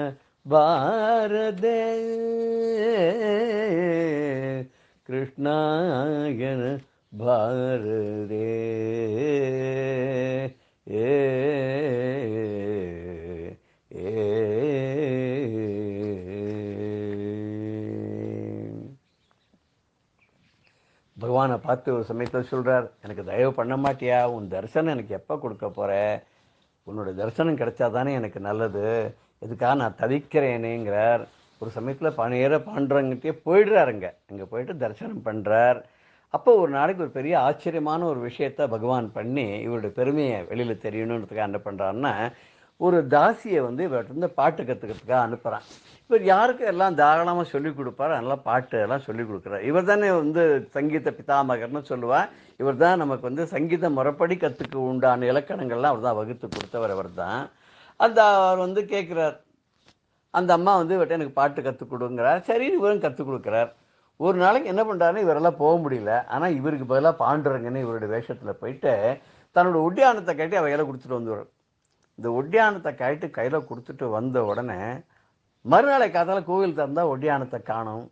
Speaker 4: ಬಾರದೆ ಕೃಷ್ಣಾಯನ ಬಾರದೆ ಏ பகவானை பார்த்து ஒரு சமயத்தில் சொல்கிறார், எனக்கு தயவு பண்ண மாட்டியா? உன் தரிசனம் எனக்கு எப்போ கொடுக்க போகிற? உன்னோட தரிசனம் கிடைச்சா தானே எனக்கு நல்லது, இதுக்காக நான் தவிக்கிறேனேங்கிறார். ஒரு சமயத்தில் பாண்டுரங்கிட்டே போயிடுறாருங்க. அங்கே போயிட்டு தரிசனம் பண்ணுறார். அப்போ ஒரு நாளைக்கு ஒரு பெரிய ஆச்சரியமான ஒரு விஷயத்த பகவான் பண்ணி இவருடைய பெருமையை வெளியில் தெரியணுன்றதுக்காக என்ன பண்ணுறாருன்னா, ஒரு தாசியை இவர்கிட்ட பாட்டு கற்றுக்கிறதுக்காக அனுப்புகிறான். இவர் யாருக்கு எல்லாம் தாராளமாக சொல்லிக் கொடுப்பார், அதெல்லாம் பாட்டு எல்லாம் சொல்லிக் கொடுக்குறார். இவர் தானே சங்கீத பிதாமகர்னு சொல்லுவார். இவர் தான் நமக்கு சங்கீத முறைப்படி கற்றுக்கு உண்டான இலக்கணங்கள்லாம் அவர் தான் வகுத்து கொடுத்தவர். அவர் தான் அவர் கேட்குறார். அந்த அம்மா இவர்கிட்ட எனக்கு பாட்டு கற்றுக் கொடுங்கிறார். சரி, இவரும் கற்றுக் கொடுக்குறார். ஒரு நாளைக்கு என்ன பண்ணுறாருன்னு இவரெல்லாம் போக முடியல. ஆனால் இவருக்கு பதிலாக பாண்டுரங்கன்னு இவருடைய வேஷத்தில் போயிட்டு தன்னோட ஒட்டியானத்தை கட்டி அவையெல்லாம் கொடுத்துட்டு வந்துடுவார். இந்த ஒட்டியானத்தை கட்டி கையில் கொடுத்துட்டு வந்த உடனே மறுநாளை காத்தால கோவில் திறந்தால் ஒட்டியானத்தை காணும்.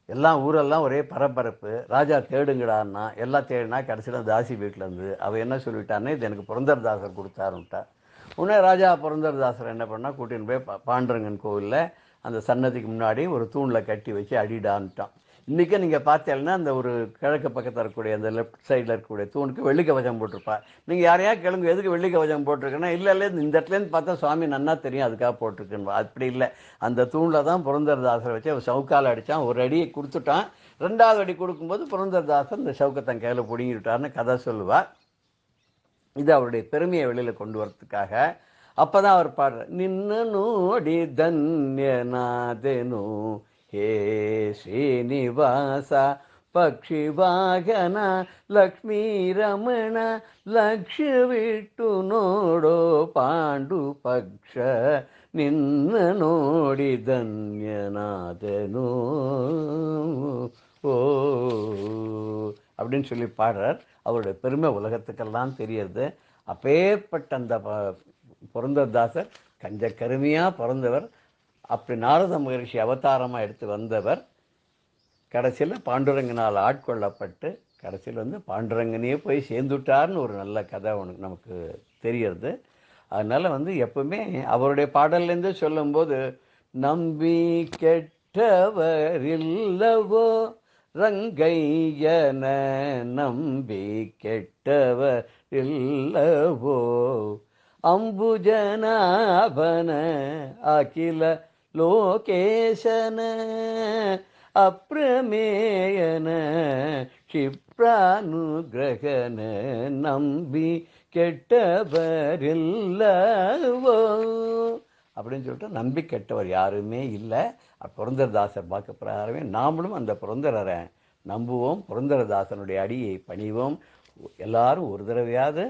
Speaker 4: எல்லாம் ஊரெல்லாம் ஒரே பரபரப்பு. ராஜா தேடுங்கடான்னா எல்லாம் தேடினா கடைசியில் தாசி வீட்டிலேருந்து அவள் என்ன சொல்லிவிட்டானே, இது எனக்கு புரந்தரதாசர் கொடுத்தாருன்ட்டா. உடனே ராஜா புரந்தரதாசர் என்ன பண்ணால் கூட்டின்னு போய் பாண்டுரங்கன் கோவிலில் அந்த சன்னதிக்கு முன்னாடி ஒரு தூணில் கட்டி வச்சு அடிடான்ட்டான். இன்றைக்கி நீங்கள் பார்த்தீங்கன்னா அந்த ஒரு கிழக்கு பக்கத்தில் இருக்கக்கூடிய அந்த லெஃப்ட் சைடில் இருக்கக்கூடிய தூணுக்கு வெள்ளி கவசம் போட்டிருப்பா. நீங்கள் யாரையா கேளுங்க, எதுக்கு வெள்ளி கவசம் போட்டிருக்குன்னா, இல்லை இந்த இடத்துலேருந்து பார்த்தா சுவாமி நன்னா தெரியும் அதுக்காக போட்டிருக்குன்னு. அப்படி இல்லை, அந்த தூணில் தான் புரந்தரதாசரை வச்சு அவர் சவுக்கால் அடித்தான். ஒரு அடியை கொடுத்துட்டான். 2வது அடி கொடுக்கும்போது புரந்தரதாசர் இந்த சவுக்கத்தன் கையில் பிடிங்கிட்டார்னு கதை சொல்லுவார். இது அவருடைய பெருமையை வெளியில் கொண்டு வரத்துக்காக. அப்போ தான் அவர் பாடுற, நின்னு நோடி தன்யநாதனு ஹே ಶ್ರೀನಿವಾಸ ಪಕ್ಷಿ ವಾಹನ ಲಕ್ಷ್ಮೀ ರಮಣ ಲಕ್ಷ್ಯ ಬಿಟ್ಟು ನೋಡೋ ಪಾಂಡು ಪಕ್ಷ ನಿನ್ನ ನೋಡಿ ಧನ್ಯನಾದನು ஓ அப்படின்னு சொல்லி பாடுறார். அவருடைய பெருமை உலகத்துக்கெல்லாம் தெரியறது. அப்பேற்பட்ட அந்த புரந்தரதாசர் கஞ்ச கருமையாக பிறந்தவர். அப்படி நாரத மகரிஷி அவதாரமாக எடுத்து வந்தவர். கடைசியில் பாண்டுரங்கனால் ஆட்கொள்ளப்பட்டு கடைசியில் பாண்டுரங்கனையே போய் சேர்ந்துட்டார்னு ஒரு நல்ல கதை நமக்கு தெரியறது. அதனால் எப்பவுமே அவருடைய பாடல்லேருந்து சொல்லும்போது, நம்பி கெட்டவர் இல்லவோ ரங்கையன நம்பி கெட்டவர் இல்லவோ ಅಂಬುಜನಾಭನ ಅಖಿಲ ಲೋಕೇಶನ ಅಪ್ರಮೇಯನ ಕ್ಷಿಪ್ರಾನುಗ್ರಹನ நம்பி கெட்டவரில்லவோ அப்படின்னு சொல்லிட்டு நம்பி கெட்டவர் யாருமே இல்லை. புரந்தரதாசர் பார்க்க பிரகாரமே நாமளும் அந்த புரந்தரரை நம்புவோம், புரந்தரதாசனுடைய அடியை பணிவோம். எல்லாரும் ஒரு தடவையாவது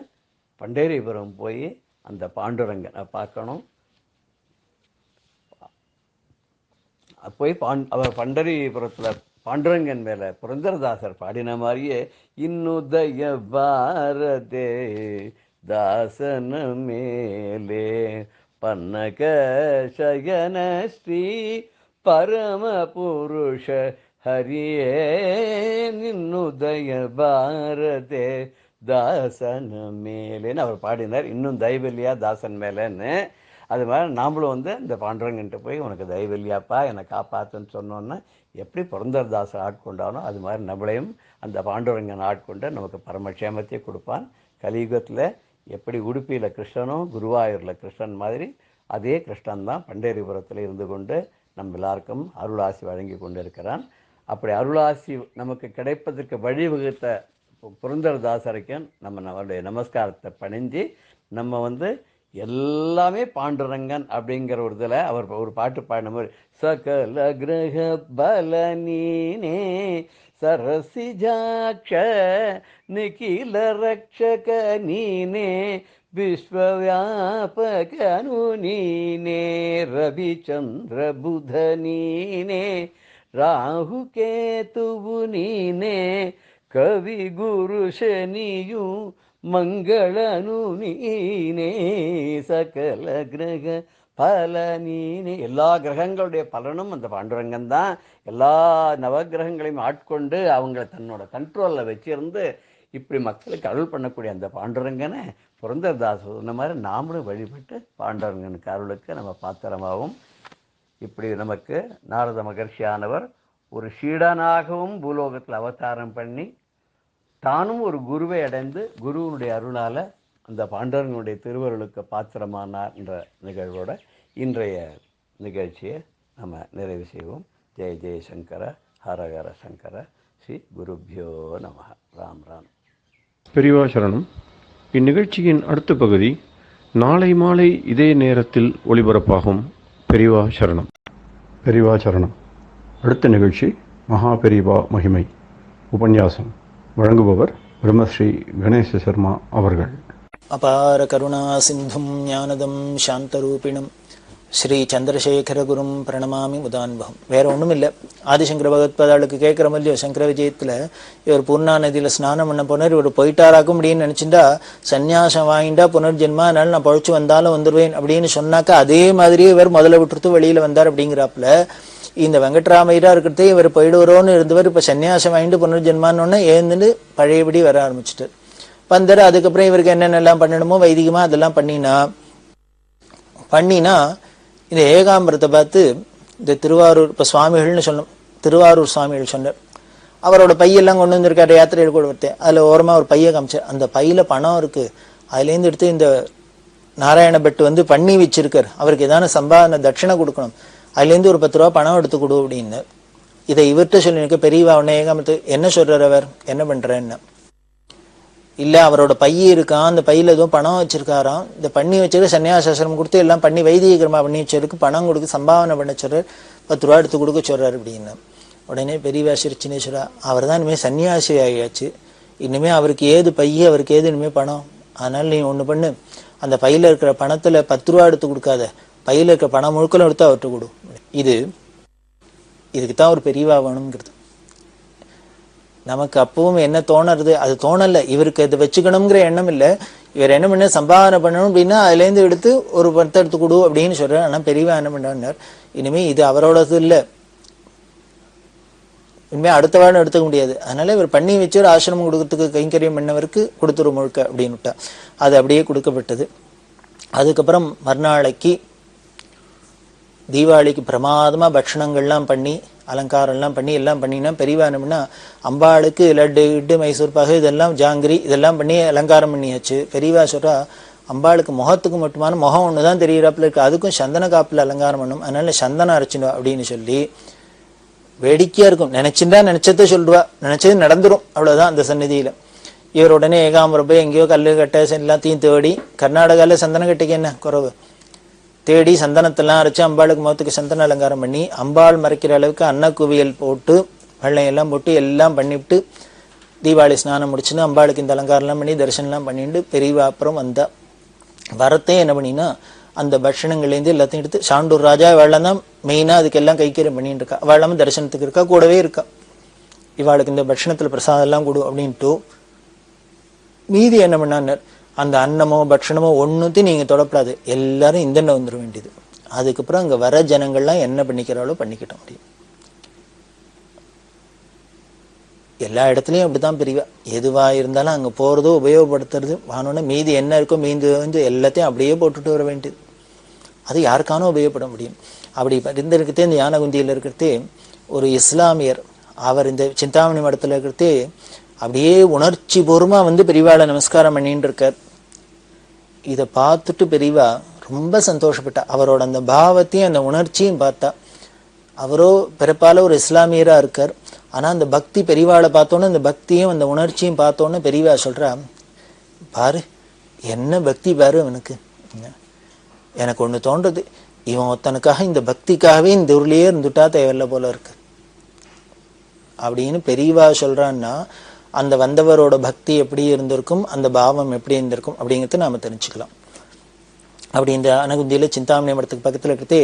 Speaker 4: பண்டேரிபுரம் போய் அந்த பாண்டுரங்கனை பார்க்கணும். போய் அவர் பண்டரிபுரத்தில் பாண்டுரங்கன் மேலே புரந்தரதாசர் பாடின மாதிரியே இன்னுதய பாரதே தாசன மேலே பன்னக சயன ஸ்ரீ பரம புருஷ ஹரியே இன்னுதய பாரதே தாசன் மேலேன்னு அவர் பாடினார். இன்னும் தயவில்லையா தாசன் மேலேன்னு. அது மாதிரி நாமளும் இந்த பாண்டுரங்கன்ட்டு போய் உனக்கு தயவில்லையாப்பா என்னை காப்பாற்றுன்னு சொன்னோன்னா எப்படி புரந்தரதாசர் ஆட்கொண்டானோ அது மாதிரி நம்மளையும் அந்த பாண்டுரங்கன் ஆட்கொண்டு நமக்கு பரமக்ஷேமத்தை கொடுப்பான். கலியுகத்தில் எப்படி உடுப்பியில் கிருஷ்ணனும் குருவாயூரில் கிருஷ்ணன் மாதிரி அதே கிருஷ்ணன் தான் பண்டேரிபுரத்தில் இருந்து கொண்டு நம்ம எல்லாருக்கும் அருளாசி வழங்கி கொண்டு இருக்கிறான். அப்படி அருளாசி நமக்கு கிடைப்பதற்கு வழிவகுத்த புரந்தரதாசருக்கும் நம்மளுடைய நமஸ்காரத்தை பணிஞ்சு நம்ம எல்லாமே பாண்டுரங்கன் அப்படிங்கிற ஒரு இதில் அவர் ஒரு பாட்டு பாடின மாதிரி சகல கிரக பலனீனே சரசிஜாட்ச நிகில ரக்ஷக நீனே విశ్వవ్యాపకను నీనే రవిచంద్రబుధ నీనే రాహుకేతువు నీనే కవి గురు శనియు மங்களனு நீனே சகல கிரக பலனீனே. எல்லா கிரகங்களுடைய பலனும் அந்த பாண்டுரங்கன் தான். எல்லா நவகிரகங்களையும் ஆட்கொண்டு அவங்கள தன்னோட கண்ட்ரோலில் வச்சிருந்து இப்படி மக்களுக்கு அருள் பண்ணக்கூடிய அந்த பாண்டுரங்கனை புரந்தரதாஸ் சொன்ன மாதிரி நாமளும் வழிபட்டு பாண்டுரங்கனுக்கு அருளுக்கு நம்ம பாத்திரமாகவும், இப்படி நமக்கு நாரத மகர்ஷியானவர் ஒரு சீடனாகவும் பூலோகத்தில் அவதாரம் பண்ணி தானும் ஒரு குருவை அடைந்து குருவனுடைய அருளால் அந்த பாண்டவர்களுடைய திருவருளுக்கு பாத்திரமானார் என்ற நிகழ்வோட இன்றைய நிகழ்ச்சியை நம்ம நிறைவு செய்வோம். ஜெய ஜெயசங்கர ஹரஹர சங்கர. ஸ்ரீ குருபியோ நம. ராம் ராம்.
Speaker 1: பெரியவா சரணம். இந்நிகழ்ச்சியின் அடுத்த பகுதி நாளை மாலை இதே நேரத்தில் ஒளிபரப்பாகும். பெரியவா சரணம். பெரியவா சரணம். அடுத்த நிகழ்ச்சி மகா பெரியவா மகிமை உபன்யாசம். வழங்குபவர் பிரம்மஸ்ரீ கணேச சர்மா அவர்கள்.
Speaker 2: அபார கருணா சிந்தும் ஞானதம் சாந்தரூபிணம் ஸ்ரீ சந்திரசேகரகுரும் பிரணமாமி முதான்பகம். வேற ஒன்றும் இல்லை, ஆதிசங்கர பகவத்பாதாளுக்கு கேட்குற மாதிரியோ சங்கர விஜயத்தில் இவர் பூர்ணா நதியில் ஸ்நானம் பண்ண போனார். இவர் போயிட்டாராக்கும் அப்படின்னு நினச்சிட்டா சன்னியாசம் வாங்கிட்டா புனர்ஜென்மா, அதனால நான் பழிச்சு வந்தாலும் வந்துடுவேன் அப்படின்னு சொன்னாக்கா அதே மாதிரியே இவர் முதல்ல விட்டுருத்து வெளியில் வந்தார். அப்படிங்கிறாப்புல இந்த வெங்கட்ராமையரா இருக்கிறதே இவர் போயிடுவரோன்னு இருந்தவர் இப்போ சன்னியாசம் வாங்கிட்டு புனர்ஜென்மான்னு ஏந்துட்டு பழையபடி வர ஆரம்பிச்சுட்டார். வந்தார். அதுக்கப்புறம் இவருக்கு என்னென்னலாம் பண்ணணுமோ வைதிகமாக அதெல்லாம் பண்ணினா இந்த ஏகாம்பரத்தை பார்த்து இந்த திருவாரூர் இப்போ சுவாமிகள்னு சொன்னோம், திருவாரூர் சுவாமிகள் சொன்னார். அவரோட பையெல்லாம் கொண்டு வந்திருக்காரு யாத்திரையில் கூட ஒருத்தர். அதில் ஓரமாக ஒரு பையை காமிச்சார். அந்த பையில் பணம் இருக்குது, அதுலேருந்து எடுத்து இந்த நாராயண பட்டு வந்து பண்ணி வச்சிருக்கார், அவருக்கு ஏதான சம்பாதனை தட்சிணை கொடுக்கணும், அதுலேருந்து ஒரு 10 ரூபா பணம் எடுத்து கொடு அப்படின்னு. இதை இவர்கிட்ட சொல்லியிருக்க பெரியவா உடனே ஏகாமத்து என்ன சொல்றார், அவர் என்ன பண்றேன்னு. இல்லை அவரோட பைய இருக்கான், அந்த பையில எதுவும் பணம் வச்சிருக்காராம், இந்த பண்ணி வச்சிருக்க சன்னியாசாசிரமம் கொடுத்து எல்லாம் பண்ணி வைதிகரமா பண்ணி வச்சிருக்கு, பணம் கொடுக்க சம்பாவனை பண்ண சொல்றாரு, 10 ரூபா எடுத்து கொடுக்க சொல்றாரு அப்படின்னு. உடனே பெரியவா சிரிச்சினேஸ்வரா, அவர் தான் இனிமேல் சன்னியாசி ஆகியாச்சு, இனிமேல் அவருக்கு ஏது பைய, அவருக்கு ஏது இனிமேல் பணம், அதனால நீ ஒன்று பண்ணு, அந்த பையில இருக்கிற பணத்துல 10 ரூபா எடுத்து கொடுக்காத, பையில இருக்கிற பணம் முழுக்களும் எடுத்து அவர்கிட்ட கொடு. இதுக்குத்தான் ஒரு பெரியவா வேணுங்கிறது. நமக்கு அப்பவும் என்ன தோணுறது, அது தோணல, இவருக்கு அதை வச்சுக்கணுங்கிற எண்ணம் இல்லை. இவர் என்ன பண்ண சம்பாதனை பண்ணணும் அப்படின்னா அதுலேருந்து எடுத்து ஒரு 10 எடுத்து கொடு அப்படின்னு சொல்றாரு. ஆனால் பெரியவா என்ன பண்ணார், இனிமே இது அவரோடது இல்லை, இனிமேல் அடுத்த வாரம் எடுத்துக்க முடியாது, அதனால இவர் பண்ணி வச்சு ஒரு ஆசிரமம் கொடுக்கறதுக்கு கைங்கரியம் பண்ணவருக்கு கொடுத்துரு முழுக்க அப்படின்னு விட்டா. அது அப்படியே கொடுக்கப்பட்டது. அதுக்கப்புறம் மறுநாளைக்கு தீபாவளிக்கு பிரமாதமாக பட்சணங்கள்லாம் பண்ணி அலங்காரம்லாம் பண்ணி எல்லாம் பண்ணினா பெரியவா என்ன பண்ணா, அம்பாளுக்கு லட்டு இட்டு மைசூர் பாகு இதெல்லாம் ஜாங்கிரி இதெல்லாம் பண்ணி அலங்காரம் பண்ணியாச்சு. பெரியவா சொல்றா, அம்பாளுக்கு முகத்துக்கு மட்டுமான முகம் ஒன்று தான் தெரிகிறாப்புல இருக்கு, அதுக்கும் சந்தன காப்பில் அலங்காரம் பண்ணும், அதனால சந்தனம் அரைச்சிடுவா அப்படின்னு சொல்லி வேடிக்கையா இருக்கும். நினைச்சதை சொல்லுவா, நினைச்சது நடந்துரும், அவ்வளவுதான் அந்த சந்நிதியில. இவர் உடனே ஏகாம்பரம் போய் எங்கேயோ கல்லு கட்டை எல்லாத்தையும் தேடி, கர்நாடகாவில் சந்தன கட்டைக்கு என்ன குறவு, தேடி சந்தனத்தெல்லாம் அரைச்சு அம்பாளுக்கு முகத்துக்கு சந்தன அலங்காரம் பண்ணி அம்பாள் மறைக்கிற அளவுக்கு அன்னக்குவியல் போட்டு வெள்ளையெல்லாம் போட்டு எல்லாம் பண்ணிவிட்டு தீபாவளி ஸ்நானம் முடிச்சுன்னு அம்பாளுக்கு இந்த அலங்காரம்லாம் பண்ணி தரிசனம்லாம் பண்ணிட்டு பெரியவா அப்புறம் வந்தா. வரத்தே என்ன பண்ணினா அந்த பட்சணங்கள்லேருந்து எல்லாத்தையும் எடுத்து சாண்டூர் ராஜா வெள்ளம் தான் மெயினாக அதுக்கெல்லாம் கைக்கரியம் பண்ணிட்டு இருக்கா, வெள்ளமும் தரிசனத்துக்கு இருக்கா, கூடவே இருக்கா. இவாளுக்கு இந்த பட்சணத்தில் பிரசாதம் எல்லாம் கொடு அப்படின்ட்டு மீதி என்ன பண்ணார், அந்த அன்னமோ பட்சணமோ ஒன்றுத்தையும் நீங்கள் தொடப்படாது, எல்லாரும் இந்தெண்ணெய் வந்துட வேண்டியது. அதுக்கப்புறம் அங்கே வர ஜனங்கள்லாம் என்ன பண்ணிக்கிறாளோ பண்ணிக்கிட்ட முடியும். எல்லா இடத்துலையும் அப்படித்தான் பெரியவா, எதுவாக இருந்தாலும் அங்கே போகிறதோ உபயோகப்படுத்துறது வானோன்னா மீதி என்ன இருக்கோ மீந்து வந்து எல்லாத்தையும் அப்படியே போட்டுட்டு வர வேண்டியது. அது யாருக்கானோ உபயோகப்பட முடியும். அப்படி இருந்திருக்கிறதே இந்த யானகுந்தியில் இருக்கிறதே ஒரு இஸ்லாமியர், அவர் இந்த சிந்தாமணி மடத்தில் இருக்கிறதே அப்படியே உணர்ச்சி பூர்வமாக வந்து பெரியவாளை நமஸ்காரம் பண்ணிட்டு இருக்கார். இதை பார்த்துட்டு பெரியவா ரொம்ப சந்தோஷப்பட்டா, அவரோட அந்த பாவத்தையும் அந்த உணர்ச்சியும் பார்த்தா. அவரோ பிறப்பால ஒரு இஸ்லாமியரா இருக்கார், ஆனா அந்த பக்தி பெரியவாளை பார்த்தோன்னு அந்த பக்தியும் அந்த உணர்ச்சியும் பார்த்தோன்னு பெரியவா சொல்றா, பாரு என்ன பக்தி பாரு அவனுக்கு. எனக்கு ஒண்ணு தோன்றது, இவன் ஒருத்தனுக்காக இந்த பக்திக்காகவே இந்த ஊர்லயே இருந்துட்டா தேவையில்லை போல இருக்கு அப்படின்னு பெரியவா சொல்றான்னா, அந்த வந்தவரோட பக்தி எப்படி இருந்திருக்கும், அந்த பாவம் எப்படி இருந்திருக்கும் அப்படிங்கிறத நாம தெரிஞ்சுக்கலாம். அப்படி இந்த அனகுந்தியில சிந்தாமணி மடத்துக்கு பக்கத்துல இருக்கிறதே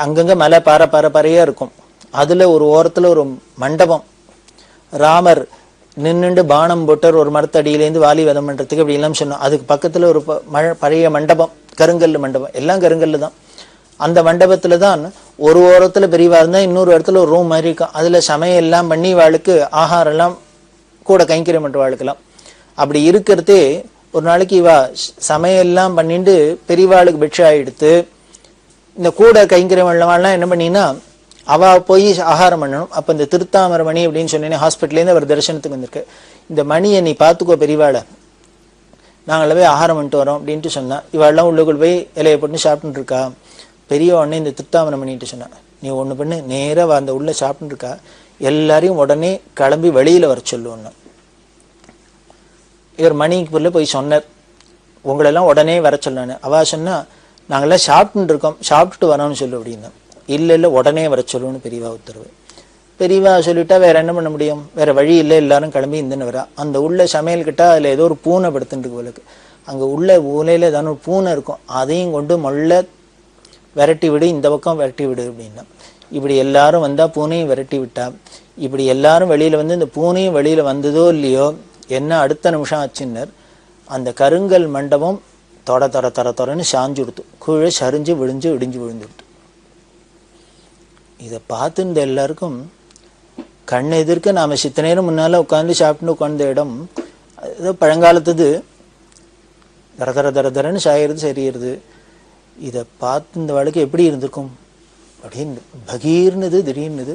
Speaker 2: அங்கங்க மலை பாறையா இருக்கும். அதுல ஒரு ஓரத்துல ஒரு மண்டபம், ராமர் நின்னுண்டு பானம் போட்டார் ஒரு மரத்தடியிலேருந்து வாலி வதம் பண்றதுக்கு அப்படி எல்லாம் சொன்னோம். அதுக்கு பக்கத்துல ஒரு பழைய மண்டபம், கருங்கல் மண்டபம், எல்லாம் கருங்கல்லு தான். அந்த மண்டபத்துல தான் ஒரு ஓரத்துல பெரியவா இருந்தா இன்னொரு இடத்துல ஒரு ரூம் மாதிரி இருக்கும். அதுல சமையல் எல்லாம் பண்ணி வாளுக்கு ஆகாரம் எல்லாம் கூட கைங்கரியம் பண்ற வாளுக்கெல்லாம். அப்படி இருக்கிறதே ஒரு நாளைக்கு இவா சமையல்லாம் பண்ணிட்டு பெரியவாளுக்கு பிட்சை எடுத்து இந்த கூட கைங்கரியம் பண்ணவாள்லாம் என்ன பண்ணினா அவ போய் ஆகாரம் பண்ணணும். அப்ப இந்த திருத்தாமர மணி அப்படின்னு சொன்னேன், ஹாஸ்பிட்டல்லேருந்து அவர் தரிசனத்துக்கு வந்திருக்கு. இந்த மணியை நீ பாத்துக்கோ பெரியவாளை, நாங்கள போய் ஆகாரம் பண்ணிட்டு வரோம் அப்படின்ட்டு சொன்னா, இவாள்லாம் உள்ளுக்குள் போய் இலையை போட்டு சாப்பிட்டு இருக்கா. பெரிய உடனே இந்த திருத்தாமர மணிட்டு சொன்னா, நீ ஒண்ணு பண்ணு, நேரா அந்த உள்ள சாப்பிட்டு இருக்கா, எல்லாரையும் உடனே கிளம்பி வெளியில வர சொல்லுவோன்னு. இவர் மணிக்குள்ள போய் சொன்னார், உங்களெல்லாம் உடனே வர சொன்னான்னு. அவ சொன்னா, நாங்கெல்லாம் சாப்பிட்டு இருக்கோம், சாப்பிட்டுட்டு வரோம்னு சொல்லு அப்படின்னா. இல்ல உடனே வர சொல்லுன்னு பெரியவா உத்தரவு. பெரியவா சொல்லிட்டா வேற என்ன பண்ண முடியும், வேற வழி இல்லை, எல்லாரும் கிளம்பி இந்தன்னு வரா. அந்த உள்ள சமையல் கிட்ட அதுல ஏதோ ஒரு பூனை படுத்துட்டு இருக்கு போலுக்கு. அங்க உள்ள ஊலையில ஏதாவது ஒரு பூனை இருக்கும், அதையும் கொண்டு மொள்ள விரட்டி விடு, இந்த பக்கம் விரட்டி விடு அப்படின்னா. இப்படி எல்லாரும் வந்தா பூனையும் விரட்டி விட்டா. இப்படி எல்லாரும் வெளியில வந்து இந்த பூனையும் வெளியில வந்ததோ இல்லையோ, என்ன அடுத்த நிமிஷம் ஆச்சுன்னர் அந்த கருங்கல் மண்டபம் தொரன்னு சாஞ்சு கொடுத்து கீழே சரிஞ்சு விழிஞ்சு இடிஞ்சு விழுந்துடுத்து. இதை பார்த்து இந்த எல்லாருக்கும் கண் எதிர்க்க நாம சித்த நேரம் முன்னால உட்காந்து சாப்பிட்டு உட்கார்ந்த இடம் ஏதோ பழங்காலத்துது தரன்னு சாயிறது சரியிறது. இதை பார்த்து இந்த வாழ்க்கை எப்படி இருந்திருக்கும் அப்படின்னு பகீர்னது திடீர்னுது.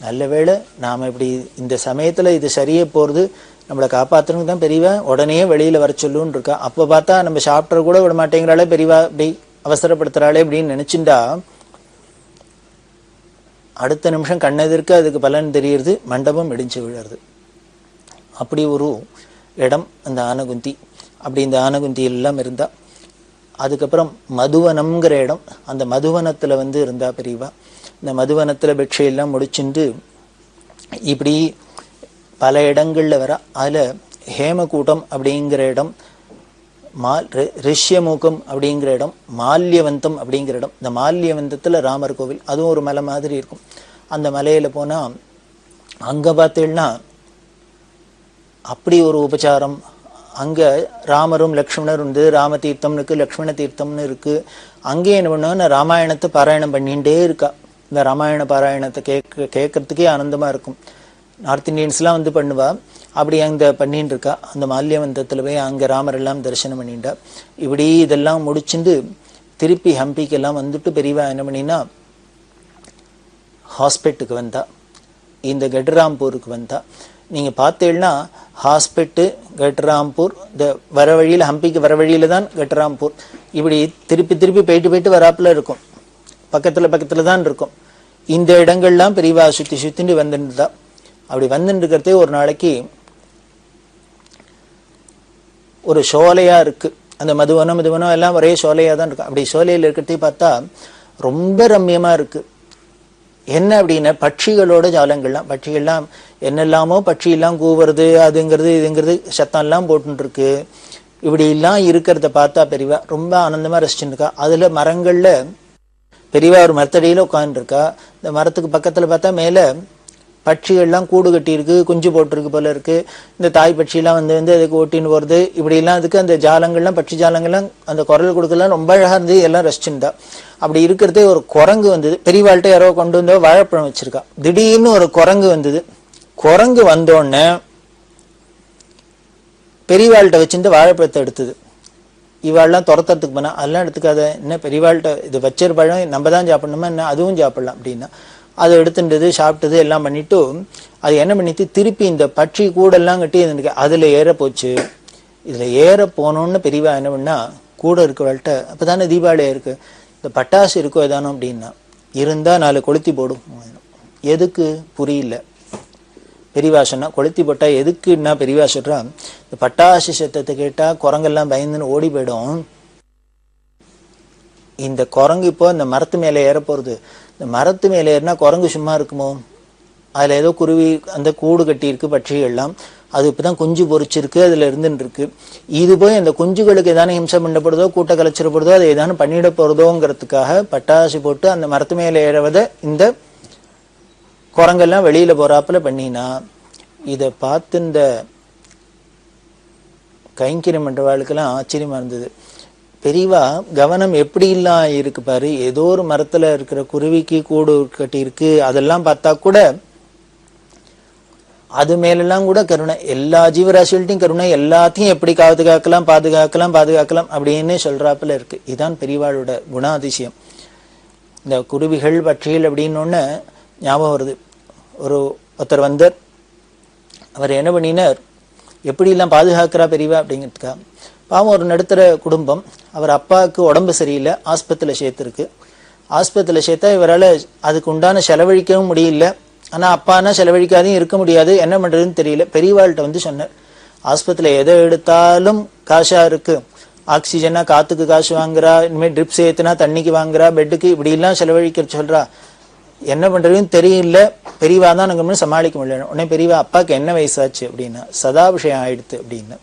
Speaker 2: நல்ல வேளை நாம இப்படி இந்த சமயத்துல இது சரியே போறது, நம்மளை காப்பாத்துறதுக்கு தான் பெரியவா உடனே வெளியில வர சொல்லுன்னு இருக்கா. அப்ப பார்த்தா நம்ம சாப்பிட்ற கூட விட மாட்டேங்கிறாளே பெரியவா, இப்படி அவசரப்படுத்துறாளே அப்படின்னு நினைச்சுட்டா அடுத்த நிமிஷம் கண்ணெதிர்க்க அதுக்கு பலன் தெரியுது, மண்டபம் இடிஞ்சு விழுறது. அப்படி ஒரு இடம் அந்த ஆனகுந்தி. அப்படி இந்த ஆனகுந்தி எல்லாம் இருந்தா. அதுக்கப்புறம் மதுவனம்ங்கிற இடம், அந்த மதுவனத்துல வந்து இருந்தா பெரியவா. இந்த மதுவனத்துல பிட்சையெல்லாம் முடிச்சுட்டு இப்படி பல இடங்கள்ல வர. அதுல ஹேமகூட்டம் அப்படிங்கிற இடம், ரிஷ்யமூகம் அப்படிங்கிற இடம், மால்யவந்தம் அப்படிங்கிற இடம். இந்த மால்யவந்தத்துல ராமர் கோவில், அதுவும் ஒரு மலை மாதிரி இருக்கும். அந்த மலையில போனா அங்க பார்த்தீங்கன்னா அப்படி ஒரு உபச்சாரம். அங்க ராமரும் லக்ஷ்மணரும் இருந்து ராம தீர்த்தம்னு இருக்கு, லக்ஷ்மண தீர்த்தம்னு இருக்கு. அங்கே என்ன பண்ணுவாங்கன்னா ராமாயணத்தை பாராயணம் பண்ணிகிட்டே இருக்கா. இந்த ராமாயண பாராயணத்தை கேட்கறதுக்கே ஆனந்தமா இருக்கும். நார்த் இந்தியன்ஸ்லாம் வந்து பண்ணுவா. அப்படி அங்க பண்ணிட்டு இருக்கா. அந்த மால்யவந்தத்துல போய் அங்க ராமர் எல்லாம் தரிசனம் பண்ணிட்டா. இப்படி இதெல்லாம் முடிச்சுட்டு திருப்பி ஹம்பிக்கு எல்லாம் வந்துட்டு பெரியவா என்ன பண்ணினா ஹாஸ்பிட்டலுக்கு வந்தா, இந்த கட்ராம்பூருக்கு வந்தா. நீங்க பார்த்தீங்கன்னா ஹாஸ்பிட்டு கட்ராம்பூர் இந்த வர வழியில, ஹம்பிக்கு வர வழியில தான் கட்ராம்பூர். இப்படி திருப்பி போயிட்டு வராப்புல இருக்கும், பக்கத்துல தான் இருக்கும். இந்த இடங்கள்லாம் பெரியவா சுத்திட்டு வந்துட்டுதா. அப்படி வந்துட்டு இருக்கிறதே ஒரு நாளைக்கு ஒரு சோலையா இருக்கு. அந்த மதுவனம் எல்லாம் ஒரே சோலையா தான் இருக்கு. அப்படி சோலையில இருக்கிறதே பார்த்தா ரொம்ப ரம்யமா இருக்கு. என்ன அப்படின்னா பட்சிகளோட ஜாலங்கள்லாம், பட்சிகள்லாம் என்னெல்லாமோ பட்சி எல்லாம் கூவுறது, அதுங்கிறது இதுங்கிறது சத்தம் எல்லாம் போட்டு இருக்கு. இப்படி எல்லாம் இருக்கிறத பார்த்தா பெரியவா ரொம்ப ஆனந்தமா ரசிச்சுட்டு இருக்கா. அதுல மரங்கள்ல பெரியவா ஒரு மரத்தடியில உட்கார்ந்து இருக்கா. இந்த மரத்துக்கு பக்கத்துல பார்த்தா மேல பட்சிகள்லாம் கூடு கட்டி இருக்கு, குஞ்சு போட்டிருக்கு போல இருக்கு. இந்த தாய் பட்சியெல்லாம் வந்து அதுக்கு ஓட்டின்னு போறது. இப்படி எல்லாம் அதுக்கு அந்த ஜாலங்கள்லாம், பட்சி ஜாலங்கள்லாம் அந்த குரல் கொடுக்கலாம் ரொம்ப அழகா இருந்து எல்லாம் ரசிச்சுருந்தா. அப்படி இருக்கிறதே ஒரு குரங்கு வந்தது. பெரியவாள்கிட்ட யாரோ கொண்டு வந்தோ வாழைப்பழம் வச்சிருக்கா. திடீர்னு ஒரு குரங்கு வந்தது. குரங்கு வந்தோடனே பெரியவாள்கிட்ட வச்சிருந்து வாழைப்பழத்தை எடுத்தது. இவாள்லாம் துரத்துறதுக்கு போனா, அதெல்லாம் எடுத்துக்காத, என்ன பெரியவாள்கிட்ட இது வச்சிரு பழம் நம்ம தான் சாப்பிடணுமா என்ன, அதுவும் சாப்பிடலாம் அப்படின்னா அதை எடுத்துட்டது, சாப்பிட்டது எல்லாம் பண்ணிட்டு அது என்ன பண்ணிட்டு திருப்பி இந்த பட்சி கூடெல்லாம் கட்டி அதுல ஏற போச்சு. இதுல ஏற போனோன்னு பெரியவா என்ன பண்ணா, கூட இருக்கவாள்கிட்ட அப்பதானே தீபாவளியா இருக்கு, இந்த பட்டாசு இருக்கோ ஏதானோ அப்படின்னா, இருந்தா 4 கொளுத்தி போடும். எதுக்கு புரியல. பெரியவா சொன்னா கொளுத்தி போட்டா எதுக்குன்னா, பெரியவா சொல்றா இந்த பட்டாசு சத்தத்தை கேட்டா குரங்கெல்லாம் பயந்துன்னு ஓடி போயிடும். இந்த குரங்கு இப்போ இந்த மரத்து மேல ஏற போறது. இந்த மரத்து மேல ஏறினா குரங்கு சும்மா இருக்குமோ, அதில் ஏதோ குருவி அந்த கூடு கட்டியிருக்கு பட்சிகள்லாம், அது இப்போ தான் குஞ்சு பொறிச்சிருக்கு, அதில் இருந்துட்டு இருக்கு. இது போய் அந்த குஞ்சுகளுக்கு ஏதான ஹிம்சை பண்ணப்படுதோ கூட்ட கலைச்சிடப்படுதோ அதை ஏதானு பண்ணிட போகிறதோங்கிறதுக்காக பட்டாசு போட்டு அந்த மரத்து மேலே ஏறவதை இந்த குரங்கெல்லாம் வெளியில் போகிறாப்புல பண்ணினா, இதை பார்த்து இந்த கைங்கரியம் பண்றவாளுக்கெல்லாம் ஆச்சரியமா இருந்தது. பெரியவா கவனம் எப்படிலாம் இருக்கு பாரு, ஏதோ ஒரு மரத்துல இருக்கிற குருவிக்கு கூடு கட்டி இருக்கு, அதெல்லாம் பார்த்தா கூட அது மேலெல்லாம் கூட கருணை, எல்லா ஜீவராசிகள்ட்டையும் கருணை, எல்லாத்தையும் எப்படி பாதுகாக்கலாம் பாதுகாக்கலாம் பாதுகாக்கலாம் அப்படின்னு சொல்றாப்புல இருக்கு. இதுதான் பெரியவாளோட குணாதிசயம். இந்த குருவிகள் பட்சிகள் அப்படின்னு ஞாபகம் வருது. ஒருத்தர் வந்தார், அவர் என்ன பண்ணினார், எப்படிலாம் பாதுகாக்கிறா பெரியவா அப்படிங்கிறதுக்கா. பாவம் ஒரு நடுத்தர குடும்பம், அவர் அப்பாவுக்கு உடம்பு சரியில்லை, ஆஸ்பத்திரியில் சேர்த்துருக்கு. ஆஸ்பத்திரியில் சேர்த்தா இவரால் அதுக்கு உண்டான செலவழிக்கவும் முடியல. ஆனால் அப்பானா செலவழிக்காதையும் இருக்க முடியாது, என்ன பண்ணுறதுன்னு தெரியல. பெரியவாள்கிட்ட சொன்னார், ஆஸ்பத்திரியில் எதை எடுத்தாலும் காசாக இருக்கு, ஆக்சிஜனா காற்றுக்கு காசு வாங்குறா, இனிமேல் ட்ரிப்ஸ் ஏற்றுனா தண்ணிக்கு வாங்குறா, பெட்டுக்கு இப்படிலாம் செலவழிக்க சொல்கிறா, என்ன பண்ணுறதுன்னு தெரியல, பெரியவா தான் நாங்கள் சமாளிக்க முடியல. உடனே பெரியவா, அப்பாவுக்கு என்ன வயசாச்சு அப்படின்னா, சதாபிஷயம் ஆயிடுத்து அப்படின்னு.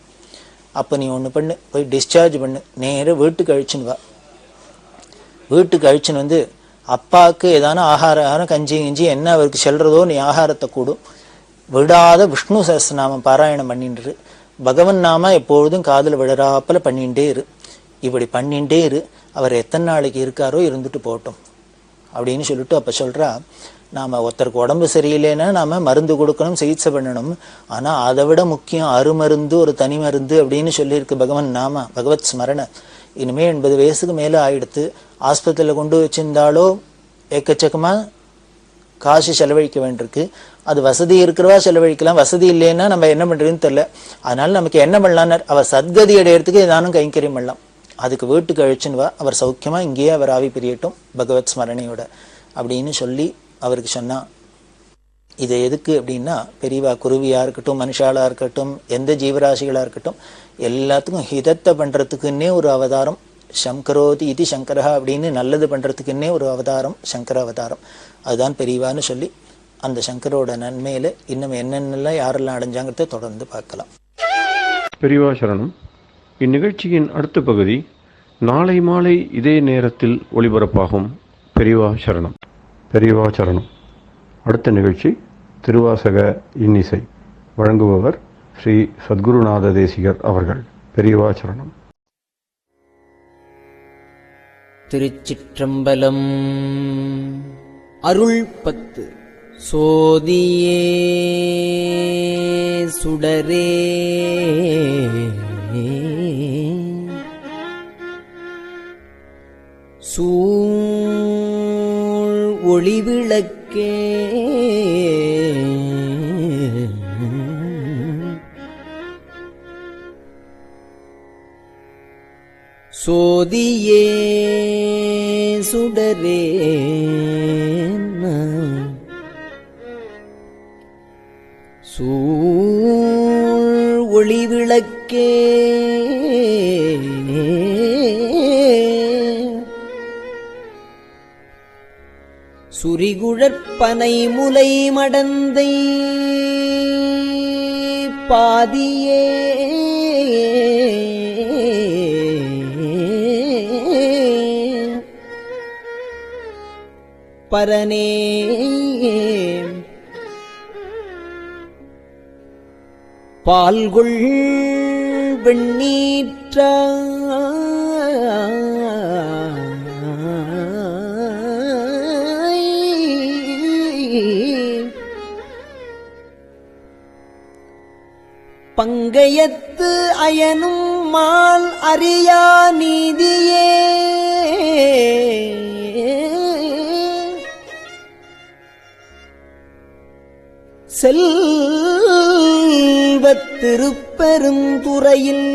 Speaker 2: அப்போ நீ ஒன்று பண்ணு, போய் டிஸ்சார்ஜ் பண்ணு, நேராக வீட்டுக்கு அழிச்சுன்னு வா. வீட்டுக்கு அழிச்சுன்னு அப்பாவுக்கு ஏதான ஆகாரம் கஞ்சி கிஞ்சி என்ன அவருக்கு செல்றதோ நீ ஆகாரத்தை கூடும், விடாத விஷ்ணு சஹஸ்ரநாமம் பாராயணம் பண்ணிட்டு, பகவன் நாம எப்பொழுதும் காதில் விழறாப்பில் பண்ணிகிட்டே இரு. இப்படி பண்ணிகிட்டே இரு, அவர் எத்தனை நாளைக்கு இருக்காரோ இருந்துட்டு போட்டோம் அப்படின்னு சொல்லிட்டு அப்போ சொல்கிறா, நாம் ஒருத்தருக்கு உடம்பு சரியில்லைன்னா நாம் மருந்து கொடுக்கணும், சிகிச்சை பண்ணணும். ஆனால் அதை விட முக்கியம் அருமருந்து, ஒரு தனி மருந்து அப்படின்னு சொல்லியிருக்கு பகவன் நாம, பகவத் ஸ்மரண. இனிமேல் 80 வயசுக்கு மேலே ஆயிடுத்து, ஆஸ்பத்திரியில் கொண்டு வச்சிருந்தாலோ எக்கச்சக்கமாக காசு செலவழிக்க வேண்டியிருக்கு. அது வசதி இருக்கிறவா செலவழிக்கலாம், வசதி இல்லைன்னா நம்ம என்ன பண்ணுறதுன்னு தெரில. அதனால நமக்கு என்ன பண்ணலான்னு, அவர் சத்கதி அடையிறதுக்கு ஏதானும் கைங்கரியம் பண்ணலாம். அதுக்கு வீட்டுக்கு அழிச்சுன்னு வா, அவர் சௌக்கியமாக இங்கேயே அவர் ஆவி பிரியட்டும் பகவத் ஸ்மரணையோட அப்படின்னு சொல்லி அவருக்கு சொன்னான். இது எதுக்கு அப்படின்னா, பெரியவா குருவியாக இருக்கட்டும், மனுஷாலாக இருக்கட்டும், எந்த ஜீவராசிகளாக இருக்கட்டும், எல்லாத்துக்கும் ஹிதத்தை பண்ணுறதுக்குன்னே ஒரு அவதாரம், சங்கரோதி இது சங்கரா அப்படின்னு நல்லது பண்ணுறதுக்குன்னே ஒரு அவதாரம் சங்கர அவதாரம். அதுதான் பெரியவான்னு சொல்லி அந்த சங்கரோட நன்மையில் இன்னும் என்னென்னலாம் யாரெல்லாம் அடைஞ்சாங்கிறத தொடர்ந்து பார்க்கலாம்.
Speaker 1: பெரியவா சரணம். இந்நிகழ்ச்சியின் அடுத்த பகுதி நாளை மாலை இதே நேரத்தில் ஒளிபரப்பாகும். பெரியவா சரணம். பெரியவா சரணம். அடுத்த நிகழ்ச்சி திருவாசக இன்னிசை. வழங்குபவர் ஸ்ரீ சத்குருநாத தேசிகர் அவர்கள். பெரியவா சரணம்.
Speaker 5: திருச்சிற்றம்பலம். அருள் 10. சோதியே சுடரே சூழ் ஒளிவிளக்கே சோதியே சுடரே சூழ் ஒளிவிளக்கே சுரிகுழற்பனை முலை மடந்தை பாதியே பரனே பால்கொள் வெண்ணீற்ற பங்கயத்து அயனும் மால் அறியா நீதியே செல்வத் திருப்பெருந்துறையில்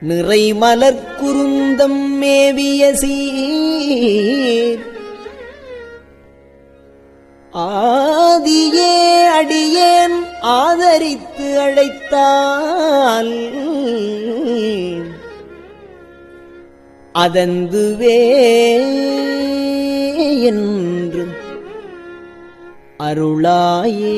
Speaker 5: நிறைமலர் குருந்தம் மேவிய சீர் ஆதியே அடியேன் ஆதரித்து அழைத்தால் அதந்துவே என்று அருளாயே.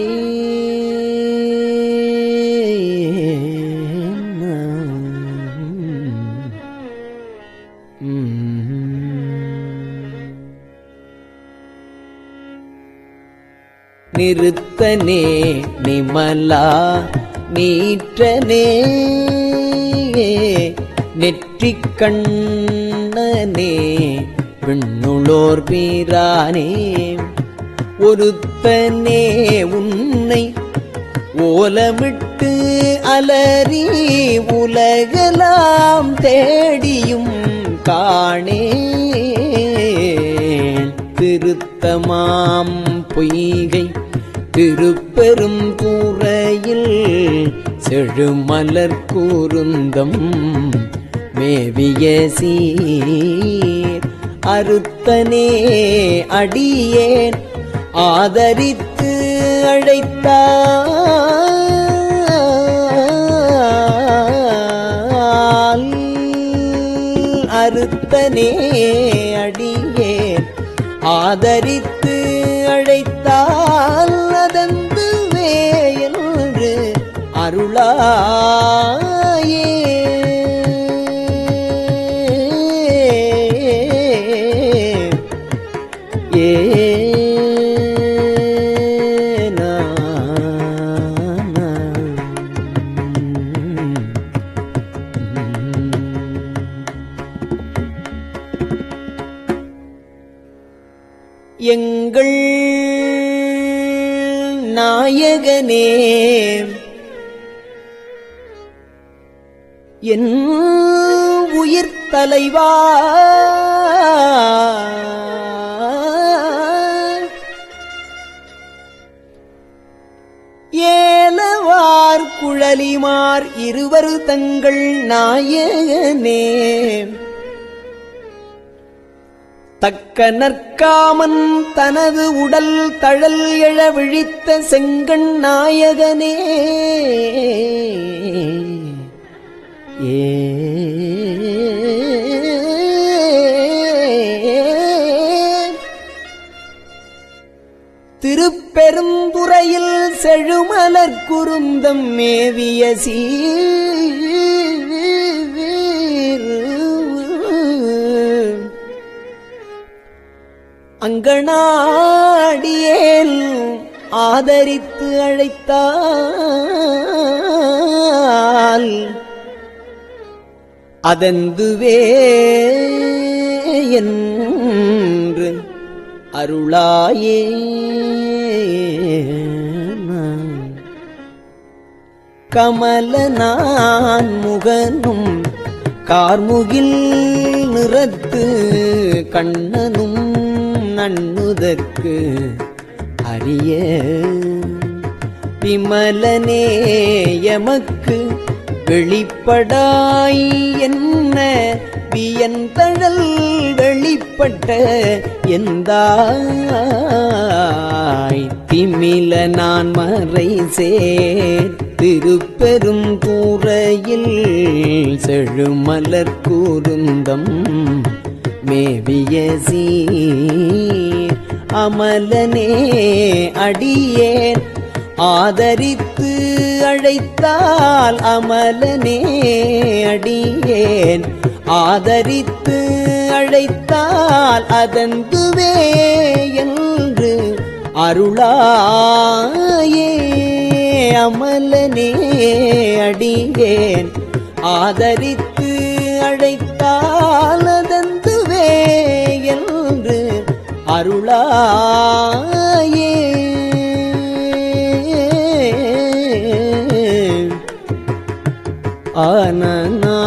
Speaker 5: நிறுத்தனே நிமலா நீற்றனே நெற்றிக் கண்ணனே விண்ணுளோர் பீரானே ஒருத்தனே உன்னை ஓலமிட்டு அலறி உலகலாம் தேடியும் காணே திருத்தமாம் பொய்கை திருப்பெரும் கூரையில் செழுமலர் கூருந்தம் மேவிய சீர் அறுத்தனே அடியேன் ஆதரித்து அழைத்தால் அறுத்தனே அடியேன் ஆதரித்து அழைத்தால் அதந்துவே என்று அருளாயே. எங்கள் நாயகனே என் உயிர் தலைவா ஏலவார் குழலிமார் இருவர் தங்கள் நாயகனே தக்க நற்காமன் தனது உடல் தழல் எழ விழித்த செங்கண் நாயகனே திருப்பெருந்துறையில் செழுமலர் குருந்தம் மேவிய அங்கனாடியேல் ஆதரித்து அழைத்தால் அதந்துவே என்று அருளாயே. கமலனான் முகனும் கார்முகில் நிறத்து கண்ணனும் நண்ணுதற்கு அரிய விமலனே எமக்கு வெளிப்படாய் என்ன வியந்தழல் வெளிப்பட்ட எந்தாய் திமில நான் மறை சேர் திருப்பெரும் கூரையில் செழுமலர் கூருந்தம் மேவிய சீர் அமலனே அடியேன் ஆதரித்து அழைத்தால் அமலனே அடியேன் ஆதரித்து அழைத்தால் அதந்துவே என்று அருளாயே. அமலனே அடியேன் ஆதரித்து அழைத்தால் அதந்துவே என்று அருளாயே. ஆனனா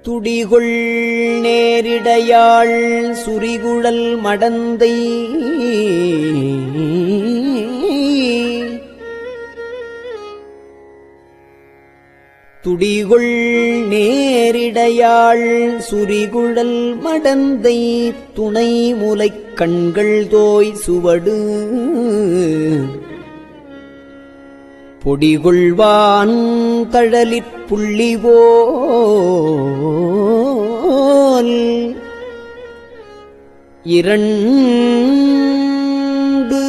Speaker 5: துடிகொள் நேரிடையாள் சுரிகுழல் மடந்தை துடிகொள் நேரிடையாள் சுரிகுழல் மடந்தை துணை முலைக் கண்கள் தோய் சுவடு பொடிகொள்வான் தழலிற் புள்ளிவோல் இரண்டு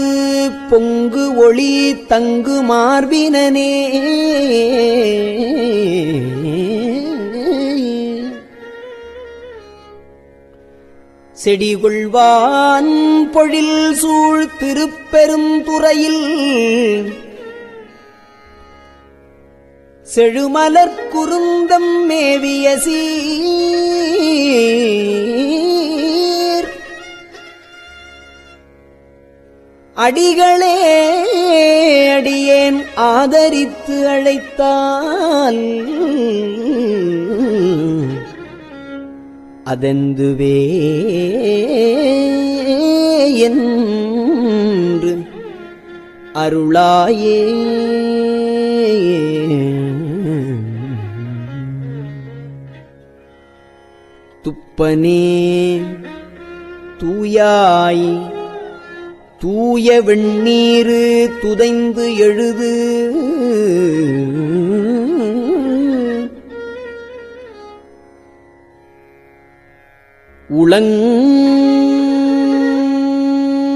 Speaker 5: பொங்கு ஒளி தங்கு மார்பினனே செடிகொள்வான் பொழில் சூழ் திருப்பெருந்துறையில் செழுமலர் குருந்தம் மேவிய சீர் அடிகளே அடியேன் ஆதரித்து அழைத்தால் அதெந்துவே என்று அருளாயே. துப்பனே தூயாய் தூய வெண்ணீரு துதைந்து எழுது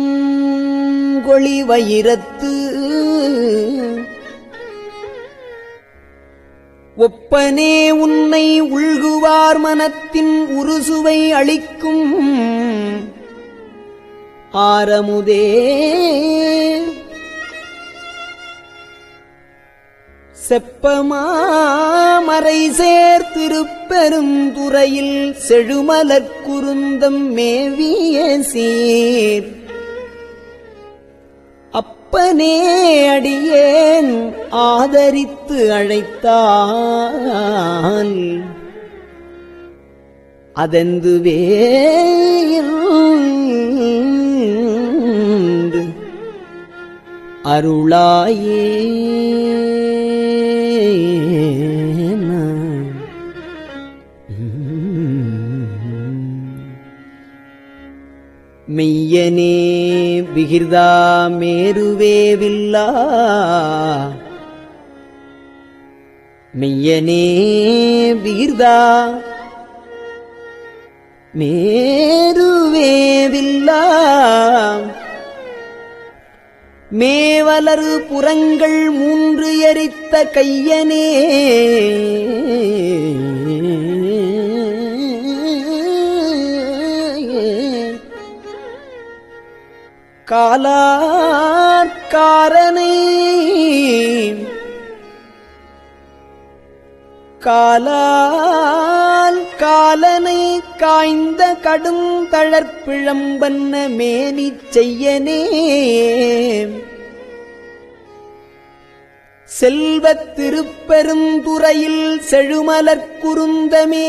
Speaker 5: உளங்கொளி வயிரத்து ஒப்பனே உன்னை உள்குவார் மனத்தின் உருசுவை அளிக்கும் ஆரமுதே செப்பமாமரை சேர்த்திருப்பெருந்துறையில் செழுமலர் குருந்தம் மேவிய சீர் அப்பனே அடியேன் ஆதரித்து அழைத்தால் அதெந்துவே அருளாயே. மெய்யனே விகிர்தா மேருவேவில்லா மெய்யனே விகிர்தா மேருவேவில்லா மேவலரு புறங்கள் மூன்று எரித்த கையனே காலார்காரனை காலால் காலனை காய்ந்த கடும் தளர்ப்பிழம்பன்ன மேனிச் செய்யனே செல்வத் திருப்பெருந்துறையில் செழுமலர் குருந்தமே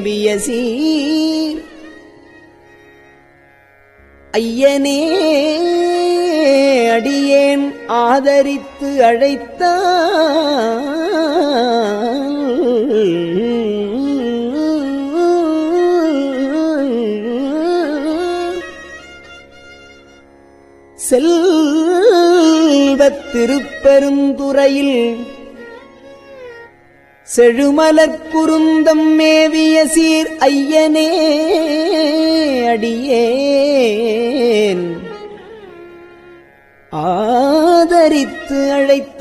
Speaker 5: வியசீர் ஐயனே அடியேன் ஆதரித்து அழைத்தால் செல்வத் திருப்பெருந்துறையில் செழுமலர் குருந்தம் மேவிய சீர் ஐயனே அடியேன் ஆதரித்து அழைத்தால்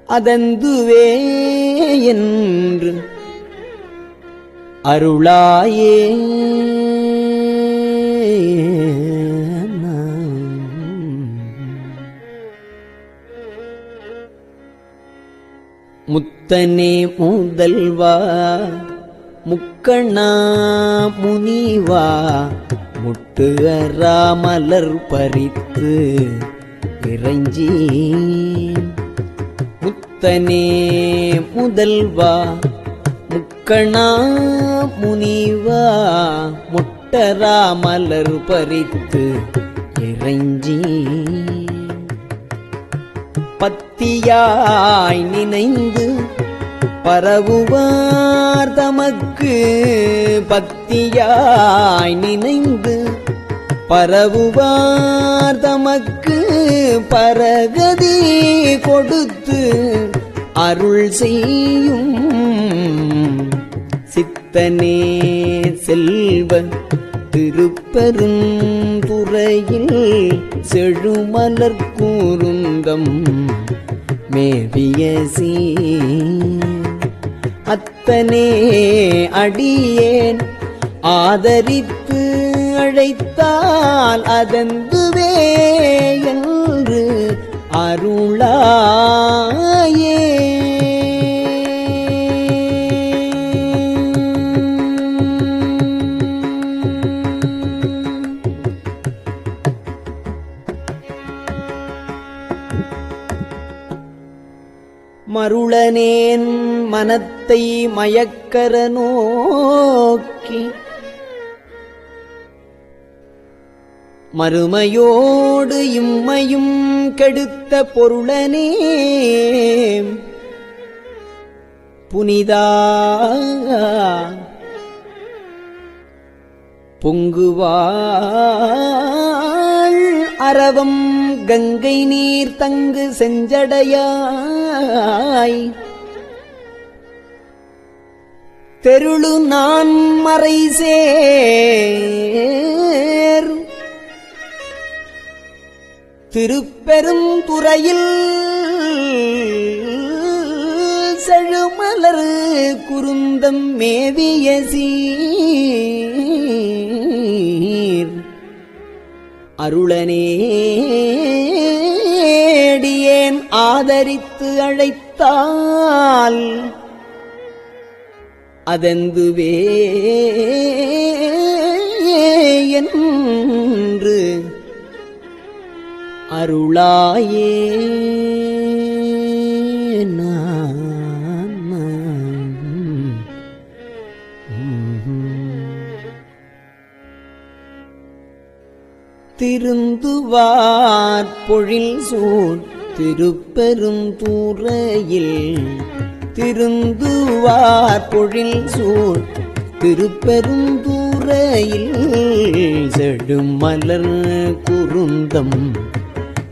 Speaker 5: அதந்துவே என்று அருளாயே. முத்தனே முதல்வா முக்கணா முனிவா முட்டு அறாமலர் பறித்து இறைஞ்சி முத்தனே முதல்வா முக்கணா முனிவா முட்டராமலர் பறித்து இறைஞ்சி பத்தியாய் நினைந்து பரவுவார் தமக்கு, பத்தியாய் நினைந்து பரவுவார் தமக்கு பரகதி கொடுத்து அருள் செய்யும் சித்தனே செல்வ திருப்பெருந்துறையில் செழுமலர் கூருந்தம் மேவிய அத்தனே அடியேன் ஆதரித்து அழைத்தால் அதந்துவே என்று அருளாயே. மருளனேன் மனத்தை மயக்கர நோக்கி மறுமையோடு இம்மையும் கெடுத்த பொருளனே புனிதா பொங்குவாள் அரவம் கங்கை நீர் தங்கு செஞ்சடையாய் தெருளு நான் மறை சேர் திருப்பெருந்துறையில் செழுமலர் குருந்தம் மேவிய சீர் அருளனேடியேன் ஆதரித்து அழைத்தால் அதெந்துவே என்று அருளாயே. திருந்துவார் பொழில் சூழ் திருப்பெருந்துறையில் திருந்துவார் பொழில் சூழ் திருப்பெருந்துறையில் செடுமலர் குருந்தம்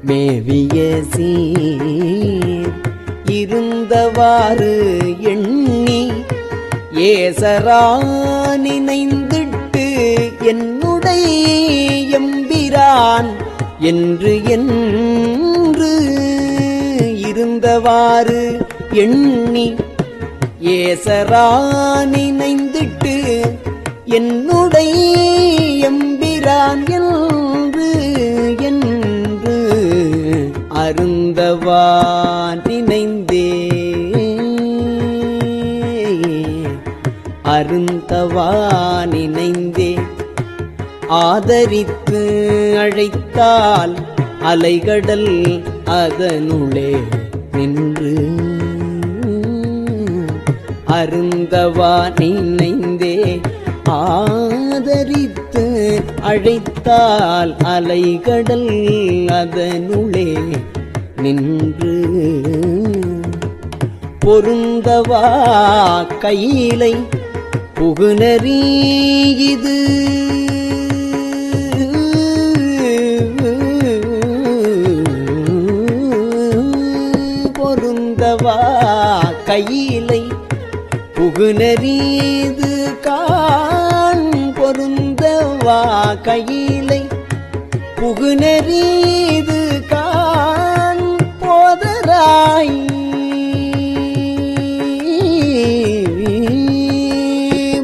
Speaker 5: மேவிய சீர் இருந்தவாறு எண்ணி ஏசரா நினைந்திட்டு என்னுடைய எம்பிரான் என்று என்று இருந்தவாறு எண்ணி ஏசரா நினைந்திட்டு என்னுடைய எம்பிரான் என்று என்று அருந்தவா நினைந்தே அருந்தவா நினைந்தே ஆதரித்து அழைத்தால் அலைகடல் அதனுளே நின்று அருந்தவா நினைந்தே ஆதரித்து அழைத்தால் அலைகடல் அதனுளே நின்று பொருந்தவா கையிலை புகுநெறி இது பொருந்தவா கையிலை புகுநெறிது காண் பொருந்தவா கையிலை புகுநெறிது காண் போதராய்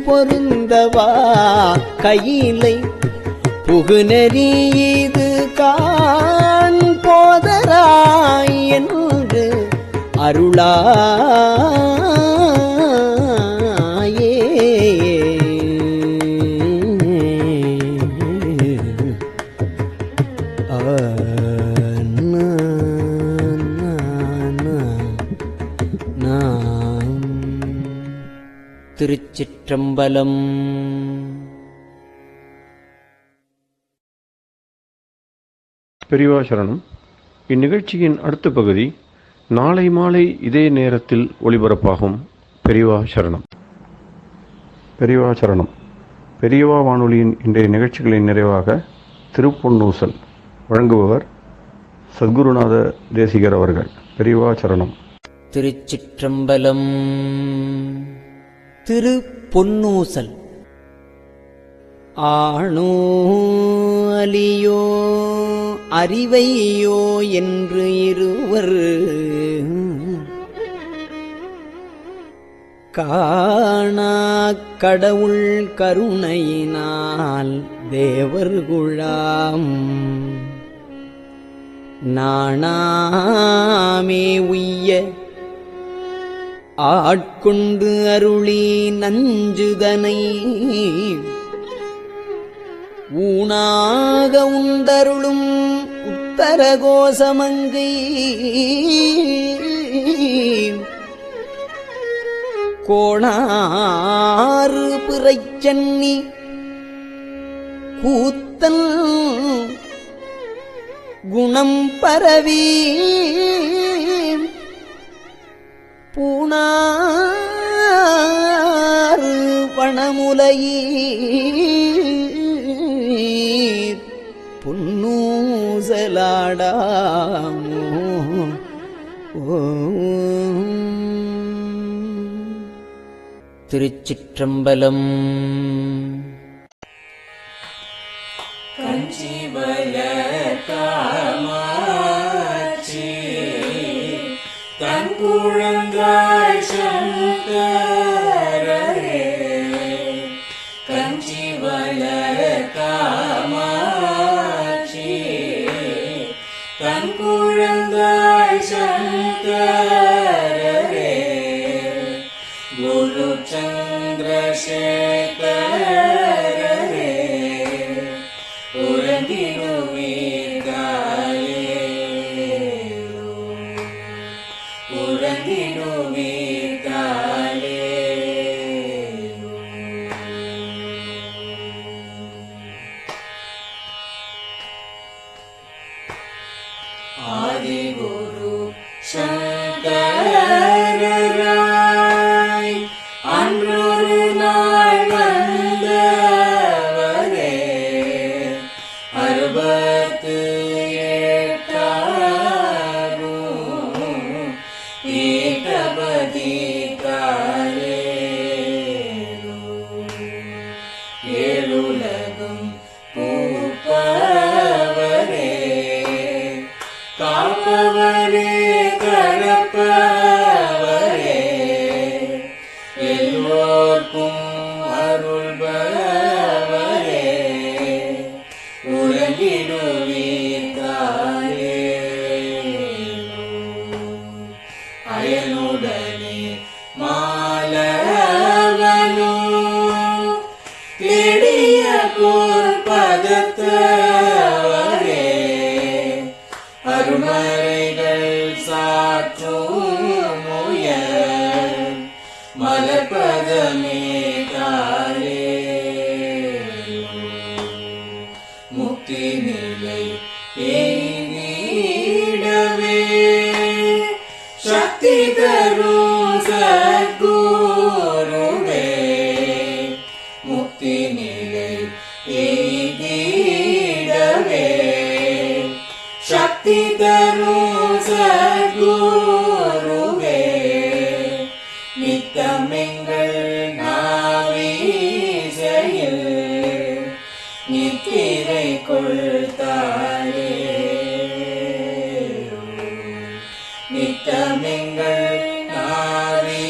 Speaker 5: பொருந்தவா கையிலை புகுநெறிது காண் போதராய் என்று அருளாயே. திருச்சிற்றம்பலம்.
Speaker 1: பெரியவா சரணம். இந்நிகழ்ச்சியின் அடுத்த பகுதி நாளை மாலை இதே நேரத்தில் ஒளிபரப்பாகும். பெரியவா சரணம். பெரியவா சரணம். பெரியவா வானொலியின் இன்றைய நிகழ்ச்சிகளின் நிறைவாக திருப்பொன்னூசல் வழங்குபவர் சத்குருநாத தேசிகர் அவர்கள். பெரியவா சரணம்.
Speaker 5: திருச்சிற்றம்பலம். திரு பொன்னூசல். ஆணோ அலியோ அறிவையோ என்று இருவர் காணா கடவுள் கருணையினால் தேவர்குழாம் நாணாமே உய்ய ஆட்கொண்டு அருளி நஞ்சுதனை ஊனாக உண்டருளும் உத்தரகோசமங்கை கோணாறு பிறைச்சன்னி கூத்தன் குணம் பரவி பூணாறு வனமுலையீர் பொன்னூசலாடாமோ. திருச்சிற்றம்பலம்.
Speaker 6: தங்குழந்தாய் சங்கரரே கஞ்சி வளர் காமாட்சி தங்குழந்தாய் சங்கரரே குரு சந்திரசேகரரே ஆதிகுரு சங்கரராய் அன்றொரு நாள் வந்தவரே அறுபத்து எட்டாகும் ஏகபதி ஏழுலகும் பூப்பவரே காப்பவரே கரப்பவரே எல்லோர்க்கும் அருள்பவரே உறங்கிடுவீர்காலே அயனுடனே மாலவனோ தேடிய பொற்பதத்தவரே அருமறைகள் சாற்றும் முயல் மலர்பதமே காலே முக்தி நிலை எய்திடவே சக்தி தரும் சத்குருவே முக்தி நிலை எய்திடவே சக்தி தரும் சத்குருவே நித்தமெங்கள் நாவீசையில் நித்திரை கொள்தாயே நித்தமெங்கள் நாவீசையில்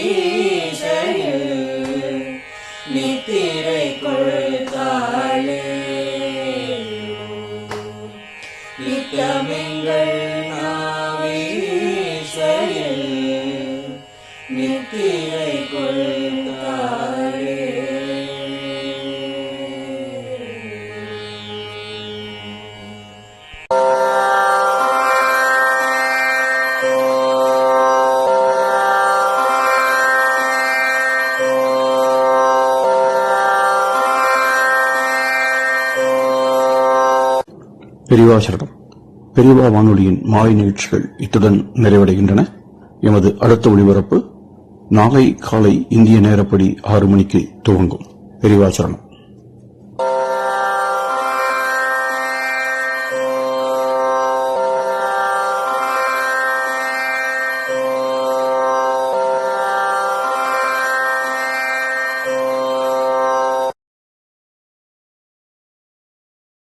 Speaker 6: நித்திரை கொள்தாயே நித்தமெங்கள் நாவீசையில் நித்திரை கொள்தாயே.
Speaker 1: பெரியவா சரணம். பெரியவா வானொலியின் மாலை நிகழ்ச்சிகள் இத்துடன் நிறைவடைகின்றன.
Speaker 7: எமது அடுத்த ஒளிபரப்பு நாளை காலை இந்திய நேரப்படி 6 மணிக்கு துவங்கும். பெரியவாசரணம்.